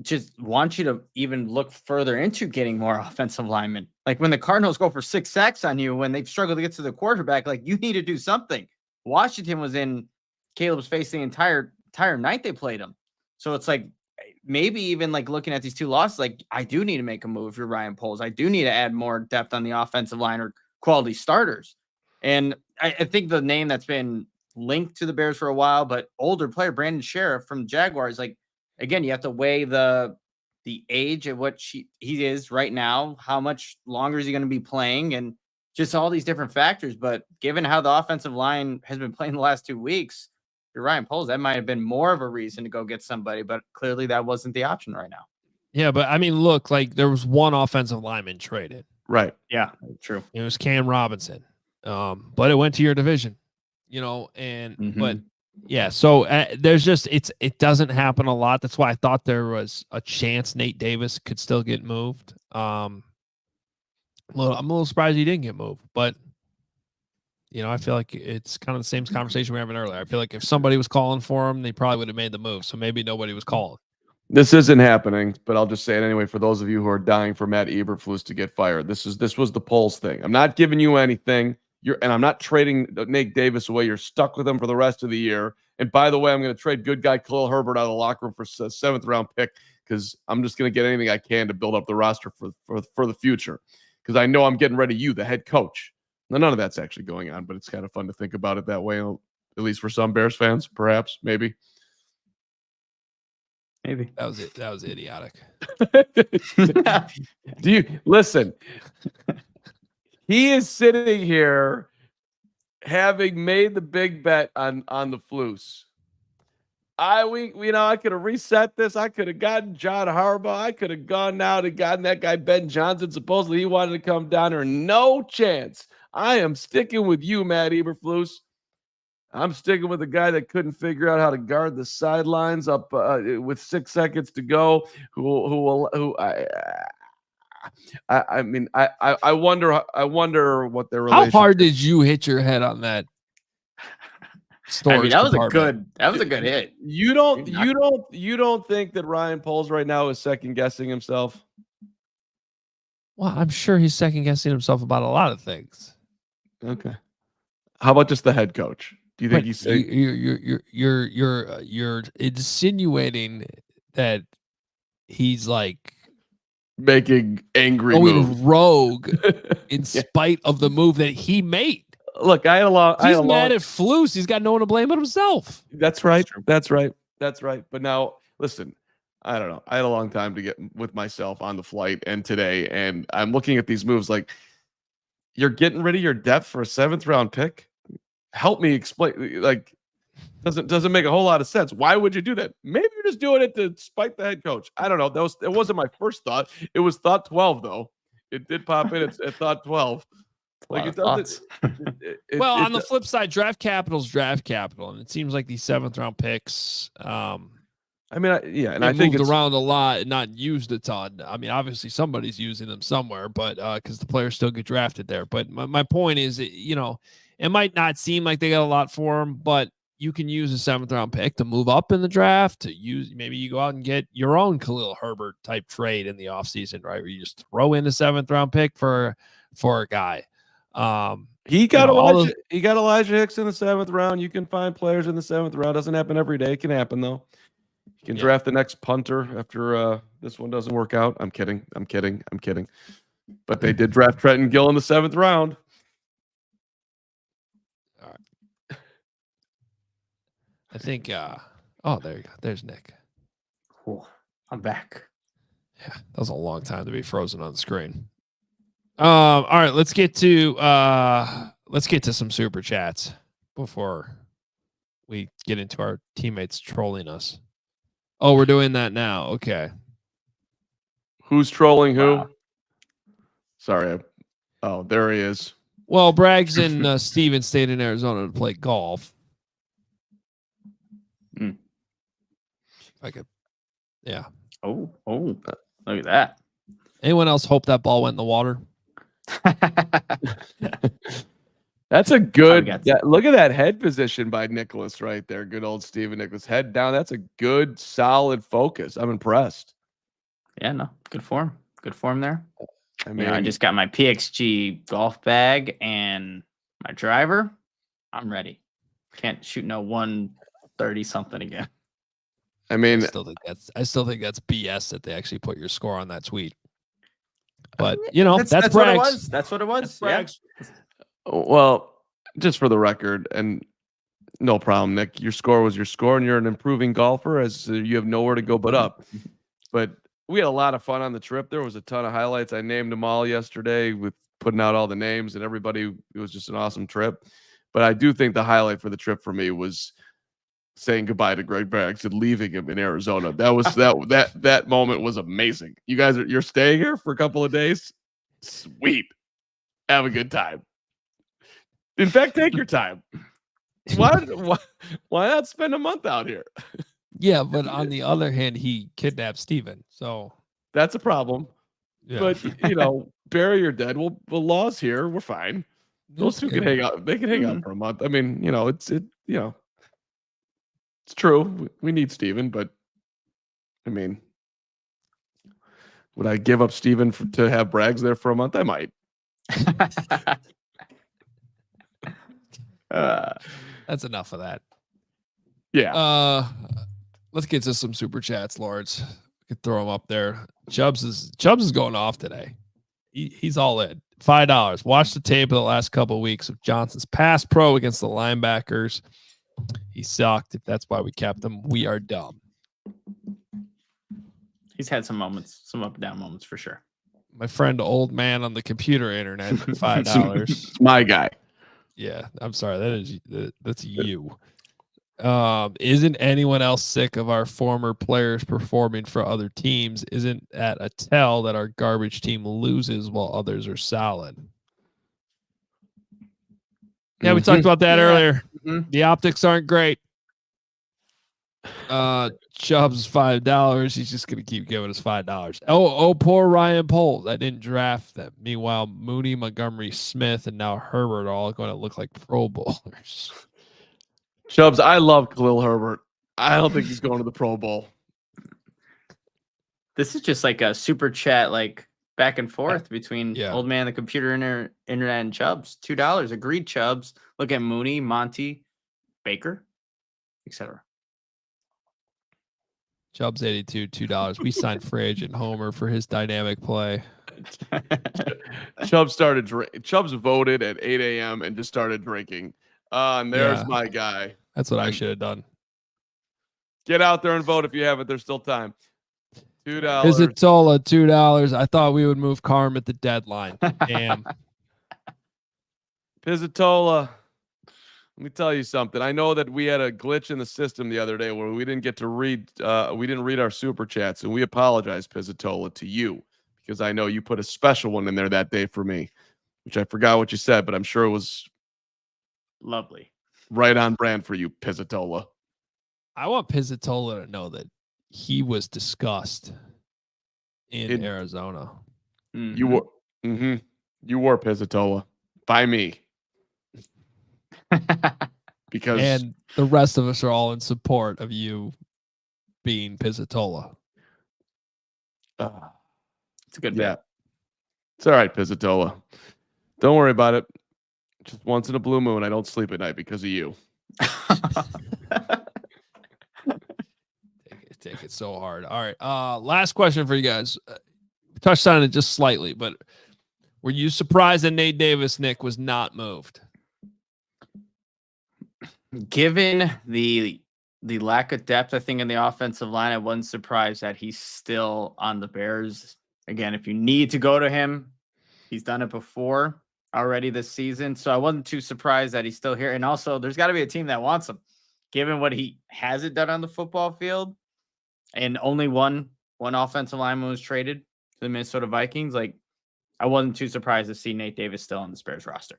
just want you to even look further into getting more offensive linemen? Like when the Cardinals go for 6 sacks on you when they've struggled to get to the quarterback, like you need to do something. Washington was in Caleb's face the entire night they played him. So it's like maybe even like looking at these 2 losses, like I do need to make a move for Ryan Poles. I do need to add more depth on the offensive line or quality starters. And I think the name that's been linked to the Bears for a while, but older player Brandon Sheriff from the Jaguars, like, again, you have to weigh the age at what he is right now. How much longer is he going to be playing, and just all these different factors. But given how the offensive line has been playing the last 2 weeks, for Ryan Poles, that might have been more of a reason to go get somebody. But clearly, that wasn't the option right now. Yeah, but I mean, look, like there was one offensive lineman traded. Right. Yeah, true. It was Cam Robinson, but it went to your division, and but. Yeah, so there's just it doesn't happen a lot. That's why I thought there was a chance Nate Davis could still get moved. I'm a little surprised he didn't get moved, but I feel like it's kind of the same conversation we were having earlier. I feel like if somebody was calling for him, they probably would have made the move. So maybe nobody was calling. This isn't happening, but I'll just say it anyway for those of you who are dying for Matt Eberflus to get fired. This was the Poles thing. I'm not giving you anything. And I'm not trading Nate Davis away. You're stuck with him for the rest of the year. And by the way, I'm going to trade good guy Khalil Herbert out of the locker room for a 7th round pick because I'm just going to get anything I can to build up the roster for the future because I know I'm getting rid of you, the head coach. Now, none of that's actually going on, but it's kind of fun to think about it that way, at least for some Bears fans, perhaps, maybe. Maybe. That was idiotic. Do you listen? He is sitting here having made the big bet on the Flus. I could have reset this. I could have gotten John Harbaugh. I could have gone now to gotten that guy Ben Johnson. Supposedly he wanted to come down here. No chance. I am sticking with you, Matt Eberflus. I'm sticking with the guy that couldn't figure out how to guard the sidelines up with 6 seconds to go. I wonder what their How relationship. hard did you hit your head on that storage that was compartment? a good hit. You don't think that Ryan Poles right now is second guessing himself? Well, I'm sure he's second guessing himself about a lot of things. Okay. How about just the head coach? Do you think But he's saying you're insinuating that he's like making angry going moves? rogue in spite of the move that he made? Look, He's mad at Flus. He's got no one to blame but himself. That's right. That's right. But now, listen, I don't know. I had a long time to get with myself on the flight and today, and I'm looking at these moves like, you're getting rid of your depth for a 7th round pick. Help me explain. Like, doesn't make a whole lot of sense. Why would you do that? Maybe you're just doing it to spite the head coach. I don't know. It wasn't my first thought. It was thought 12 though. It did pop in at thought 12. Like it doesn't. Well, on the flip side, draft capital's draft capital, and it seems like these 7th round picks. I mean, and I think moved around a lot and not used a ton. I mean, obviously somebody's using them somewhere, but because the players still get drafted there. But my point is, it might not seem like they got a lot for them, but you can use a 7th round pick to move up in the draft. To use, maybe you go out and get your own Khalil Herbert type trade in the offseason, right? Where you just throw in a 7th round pick for a guy. He got Elijah Hicks in the 7th round. You can find players in the 7th round. Doesn't happen every day. It can happen though. You can draft the next punter after this one doesn't work out. I'm kidding. But they did draft Trenton Gill in the 7th round. All right. I think oh, there you go. There's Nick. Cool. I'm back. Yeah, that was a long time to be frozen on the screen. All right, let's get to some super chats before we get into our teammates trolling us. Oh, we're doing that now. Okay. Who's trolling who? Wow. Sorry. Oh, there he is. Well, Braggs and Steven stayed in Arizona to play golf. Yeah. Oh, look at that. Anyone else hope that ball went in the water? That's a good. Look at that head position by Nicholas right there. Good old Steven Nicholas. Head down. That's a good, solid focus. I'm impressed. Yeah, no, good form. Good form there. I mean, I just got my PXG golf bag and my driver. I'm ready. Can't shoot no 130 something again. I mean, I still think that's BS that they actually put your score on that tweet. But that's what it was. That's what it was. Yeah. Well, just for the record, and no problem, Nick. Your score was your score, and you're an improving golfer, as you have nowhere to go but up. But we had a lot of fun on the trip. There was a ton of highlights. I named them all yesterday with putting out all the names, and everybody. It was just an awesome trip. But I do think the highlight for the trip for me was saying goodbye to Greg Braggs and leaving him in Arizona. That was that moment was amazing. You guys you're staying here for a couple of days. Sweet. Have a good time. In fact, take your time. Why not spend a month out here? Yeah, but on the other hand, he kidnapped Steven, so that's a problem. Yeah. But bury your dead. Well, the law's here. We're fine. Those two can hang out. They can hang out for a month. I mean, it's true. We need Steven, but I mean, would I give up Steven to have Braggs there for a month? I might. That's enough of that. Yeah. Let's get to some super chats, Lords. We could throw them up there. Chubbs is going off today. He's all in. $5. Watch the tape of the last couple of weeks of Johnson's pass pro against the linebackers. He sucked. If that's why we kept him, we are dumb. He's had some moments, some up and down moments for sure. My friend, old man on the computer internet, $5. It's my guy. Yeah, I'm sorry. That's you. Isn't anyone else sick of our former players performing for other teams? Isn't that a tell that our garbage team loses while others are solid? Yeah, we talked about that earlier. Mm-hmm. The optics aren't great. Chubb's $5. He's just gonna keep giving us $5. Oh, poor Ryan Poles. I didn't draft them. Meanwhile, Mooney, Montgomery, Smith, and now Herbert are all going to look like Pro Bowlers. Chubbs, I love Khalil Herbert. I don't think he's going to the Pro Bowl. This is just like a super chat, like back and forth between old man, the computer, internet, and Chubbs. $2. Agreed, Chubbs. Look at Mooney, Monty, Baker, etc. Chubbs 82, $2. We signed Frage and Homer for his dynamic play. Chubbs voted at 8 a.m. and just started drinking. And there's my guy. That's what I should have done. Get out there and vote if you haven't. There's still time. $2. Pizzatola, $2. I thought we would move Carm at the deadline. Damn. Pizzatola. Let me tell you something. I know that we had a glitch in the system the other day where we didn't get to read. We didn't read our super chats, and we apologize, Pizzatola, to you because I know you put a special one in there that day for me, which I forgot what you said, but I'm sure it was lovely, right on brand for you, Pizzatola. I want Pizzatola to know that he was discussed in Arizona. Mm-hmm. You were, you were Pizzatola by me. Because and the rest of us are all in support of you being Pizzatola. It's a good bet. It's all right, Pizzatola. Don't worry about it. Just once in a blue moon, I don't sleep at night because of you. Take it so hard. All right. Last question for you guys. We touched on it just slightly, but were you surprised that Nate Davis, Nick, was not moved? Given the lack of depth, I think, in the offensive line, I wasn't surprised that he's still on the Bears. Again, if you need to go to him, he's done it before already this season. So I wasn't too surprised that he's still here. And also, there's got to be a team that wants him, given what he hasn't done on the football field. And only one offensive lineman was traded to the Minnesota Vikings. Like, I wasn't too surprised to see Nate Davis still on the Bears roster.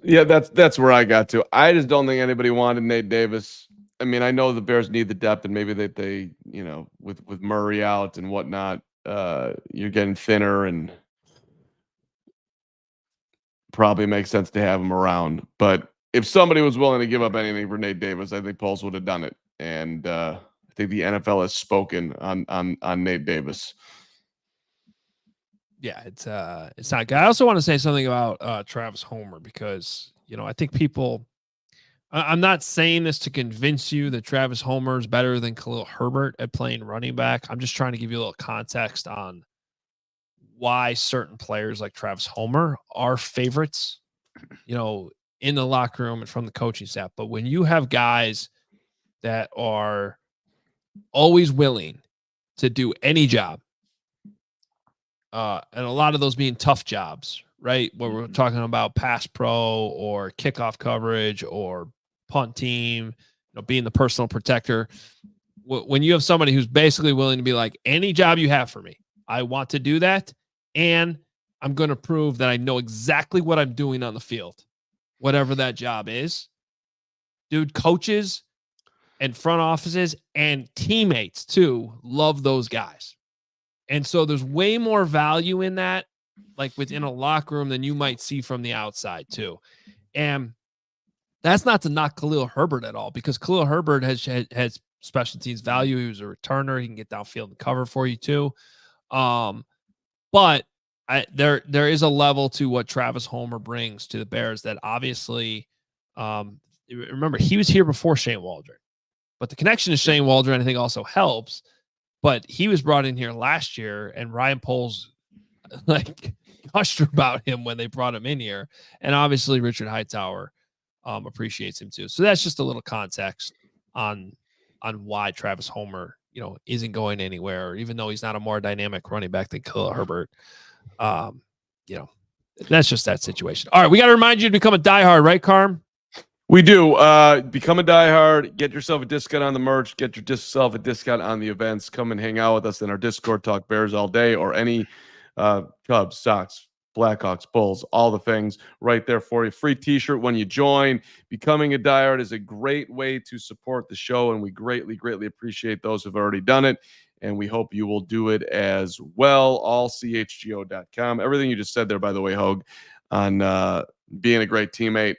Yeah, that's where I got to. I just don't think anybody wanted Nate Davis. I mean, I know the Bears need the depth, and maybe they with Murray out and whatnot, you're getting thinner, and probably makes sense to have him around. But if somebody was willing to give up anything for Nate Davis, I think Poles would have done it. And I think the NFL has spoken on Nate Davis. Yeah, it's not good. I also want to say something about Travis Homer because, I think people I'm not saying this to convince you that Travis Homer is better than Khalil Herbert at playing running back. I'm just trying to give you a little context on why certain players like Travis Homer are favorites, in the locker room and from the coaching staff. But when you have guys that are always willing to do any job, and a lot of those being tough jobs, right? Where we're talking about pass pro or kickoff coverage or punt team, being the personal protector. When you have somebody who's basically willing to be like, any job you have for me, I want to do that. And I'm going to prove that I know exactly what I'm doing on the field, whatever that job is. Dude, coaches and front offices and teammates too love those guys. And so there's way more value in that, like within a locker room, than you might see from the outside too. And that's not to knock Khalil Herbert at all, because Khalil Herbert has special teams value. He was a returner. He can get downfield and cover for you too. But there is a level to what Travis Homer brings to the Bears that obviously, remember, he was here before Shane Waldron. But the connection to Shane Waldron, I think, also helps. But he was brought in here last year, and Ryan Poles gushed about him when they brought him in here. And obviously Richard Hightower appreciates him too. So that's just a little context on why Travis Homer, isn't going anywhere, even though he's not a more dynamic running back than Khalil Herbert. That's just that situation. All right, we got to remind you to become a diehard, right, Carm? We do. Become a diehard. Get yourself a discount on the merch. Get yourself a discount on the events. Come and hang out with us in our Discord. Talk Bears all day, or any Cubs, Sox, Blackhawks, Bulls, all the things right there for you. Free t-shirt when you join. Becoming a diehard is a great way to support the show, and we greatly, greatly appreciate those who've already done it, and we hope you will do it as well. AllCHGO.com. Everything you just said there, by the way, Hoge, on being a great teammate.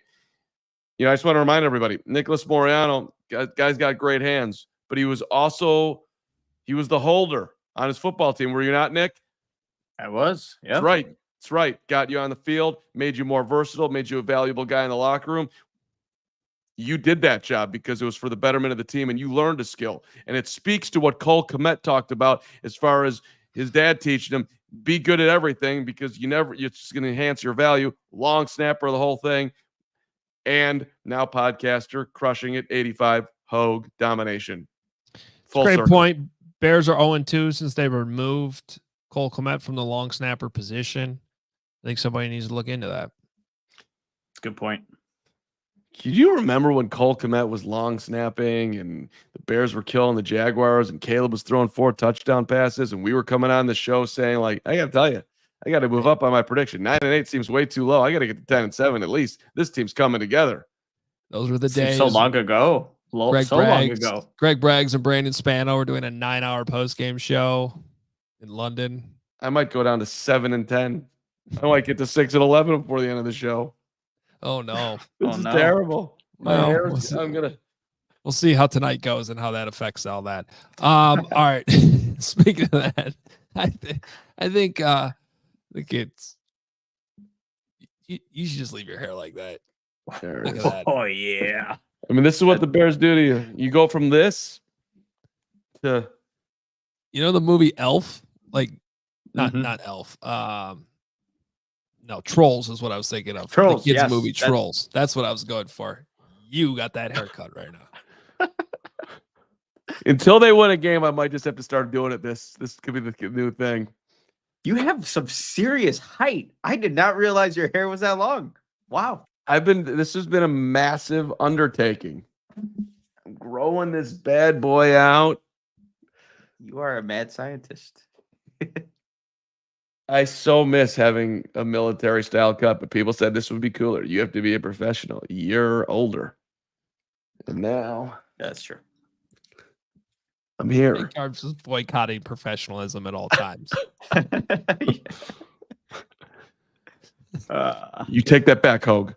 I just want to remind everybody, Nicholas Moreano, guy's got great hands, but he was the holder on his football team. Were you not, Nick? I was. Yeah. That's right. Got you on the field, made you more versatile, made you a valuable guy in the locker room. You did that job because it was for the betterment of the team, and you learned a skill. And it speaks to what Cole Kmet talked about as far as his dad teaching him, be good at everything because you're just going to enhance your value. Long snapper, the whole thing. And now podcaster, crushing it, 85, Hoge, domination. Full Great circle. point. Bears are 0-2 since they removed Cole Kmet from the long snapper position. I think somebody needs to look into that. Good point. Do you remember when Cole Kmet was long snapping and the Bears were killing the Jaguars and Caleb was throwing 4 touchdown passes and we were coming on the show saying, like, I got to tell you, I got to move up on my prediction. 9-8 seems way too low. I got to get to 10-7 at least. This team's coming together. Those were the Seems days. so long ago. Long ago. Greg Braggs and Brandon Spano were doing a 9-hour post-game show in London. I might go down to 7-10. I might get to 6-11 before the end of the show. Oh no. This is terrible. We'll see how tonight goes and how that affects all that. All right. Speaking of that, I think the kids, you should just leave your hair like that. Look at that. Oh yeah. I mean, this is what the Bears do to you. You go from this to, the movie Elf, like not Elf. No, Trolls is what I was thinking of. Trolls, the kids yes. movie Trolls. That's what I was going for. You got that haircut right now. until they win a game, I might just have to start doing it. This could be the new thing. You have some serious height. I did not realize your hair was that long. Wow. This has been a massive undertaking. I'm growing this bad boy out. You are a mad scientist. I so miss having a military style cut, but people said this would be cooler. You have to be a professional. You're older. And now That's true. I'm here. Big Carbs is boycotting professionalism at all times. You take that back, Hoge.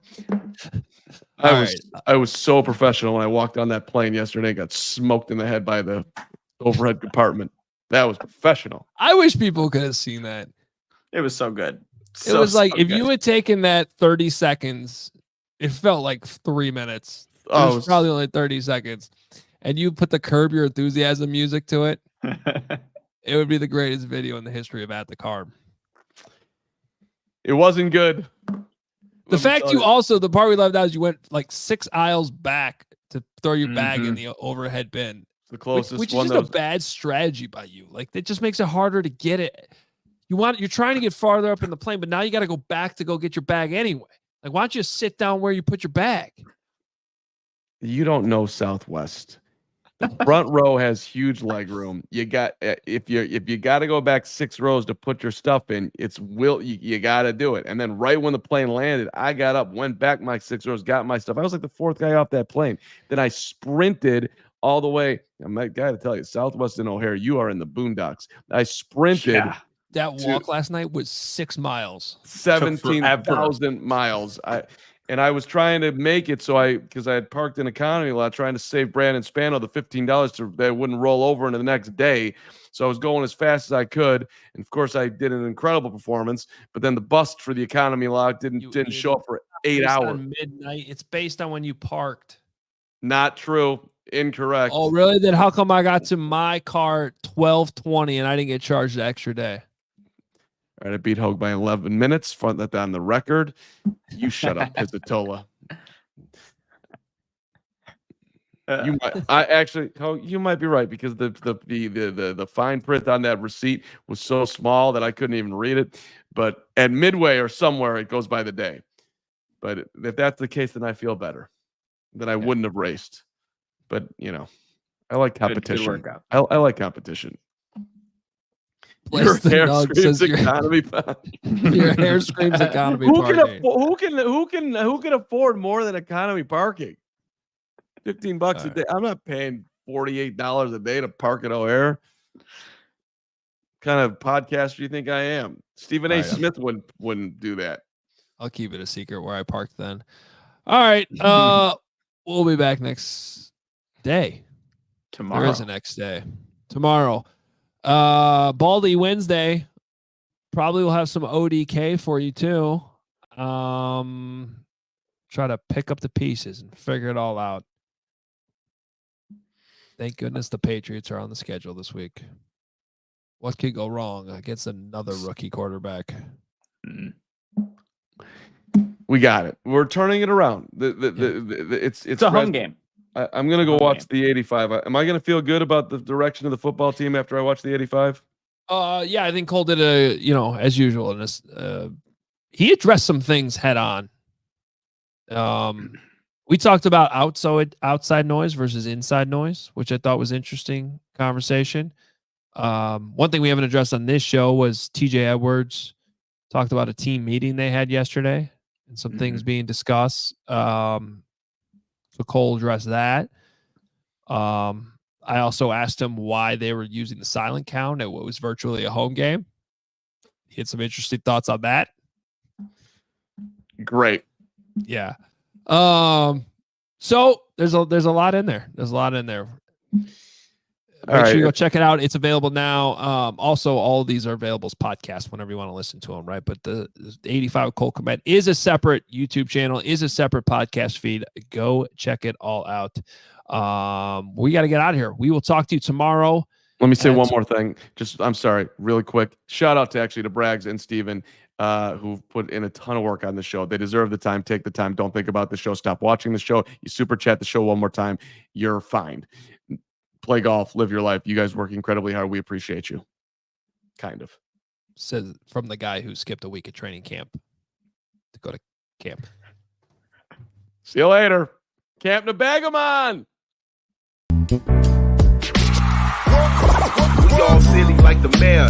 I was so professional when I walked on that plane yesterday and got smoked in the head by the overhead compartment. That was professional. I wish people could have seen that. It was so good. It was like if you had taken that 30 seconds, it felt like 3 minutes. It was probably only 30 seconds. And you put the Curb Your Enthusiasm music to it, it would be the greatest video in the history of At the Carb. It wasn't good. The fact the part we loved out is you went like 6 aisles back to throw your bag in the overhead bin. The closest which one is just a bad strategy by you. Like it just makes it harder to get it. You're trying to get farther up in the plane, but now you got to go back to go get your bag anyway. Like, why don't you sit down where you put your bag? You don't know Southwest. The front row has huge leg room. You got if you got to go back 6 rows to put your stuff in, you got to do it. And then right when the plane landed, I got up, went back my 6 rows, got my stuff. I was like the 4th guy off that plane. Then I sprinted all the way. I'm that guy to tell you, Southwest and O'Hare, you are in the boondocks. I sprinted. Yeah. That walk last night was 6 miles. 17,000 miles. I was trying to make it because I had parked in economy lot trying to save Brandon Spano the $15 that wouldn't roll over into the next day. So I was going as fast as I could. And of course I did an incredible performance, but then the bus for the economy lot didn't show up for 8 hours. On midnight. It's based on when you parked. Not true. Incorrect. Oh, really? Then how come I got to my car at 12:20 and I didn't get charged the extra day? All right, I beat Hoge by 11 minutes. Front that on the record. You shut up, Pizzatola. You might be right because the fine print on that receipt was so small that I couldn't even read it. But at Midway or somewhere, it goes by the day. But if that's the case, then I feel better. Then I wouldn't have raced. But I like competition. Good workout. I like competition. Place the hair Nugs screams says economy. your hair screams economy Who parking. can afford more than economy parking? $15 a day. I'm not paying $48 a day to park at O'Hare. Kind of podcaster you think I am? Stephen A. Smith wouldn't do that. I'll keep it a secret where I parked then. All right. We'll be back next day. Tomorrow. There is a next day. Tomorrow. Baldy Wednesday. Probably will have some ODK for you too. Try to pick up the pieces and figure it all out. Thank goodness the Patriots are on the schedule this week. What could go wrong against another rookie quarterback? We got it. We're turning it around. It's a home game. I'm going to go watch the 85. Am I going to feel good about the direction of the football team after I watch the 85? Yeah, I think Cole did as usual. He addressed some things head on. We talked about outside noise versus inside noise, which I thought was interesting conversation. One thing we haven't addressed on this show was TJ Edwards talked about a team meeting they had yesterday and some things being discussed. So Cole addressed that. I also asked him why they were using the silent count at what was virtually a home game. He had some interesting thoughts on that. Great. Yeah. So there's a lot in there. Make sure you go check it out. It's available now. Also, all of these are available as podcasts whenever you want to listen to them, right? But the 85 Cole Kmet is a separate YouTube channel, is a separate podcast feed. Go check it all out. We got to get out of here. We will talk to you tomorrow. Let me say one more thing. I'm sorry, really quick. Shout out to Braggs and Steven, who put in a ton of work on the show. They deserve the time. Take the time. Don't think about the show. Stop watching the show. You super chat the show one more time. You're fine. Play golf, live your life. You guys work incredibly hard. We appreciate you. Kind of. Says from the guy who skipped a week of training camp to go to camp. See you later. Camp Nebagamon. We all silly like the mayor.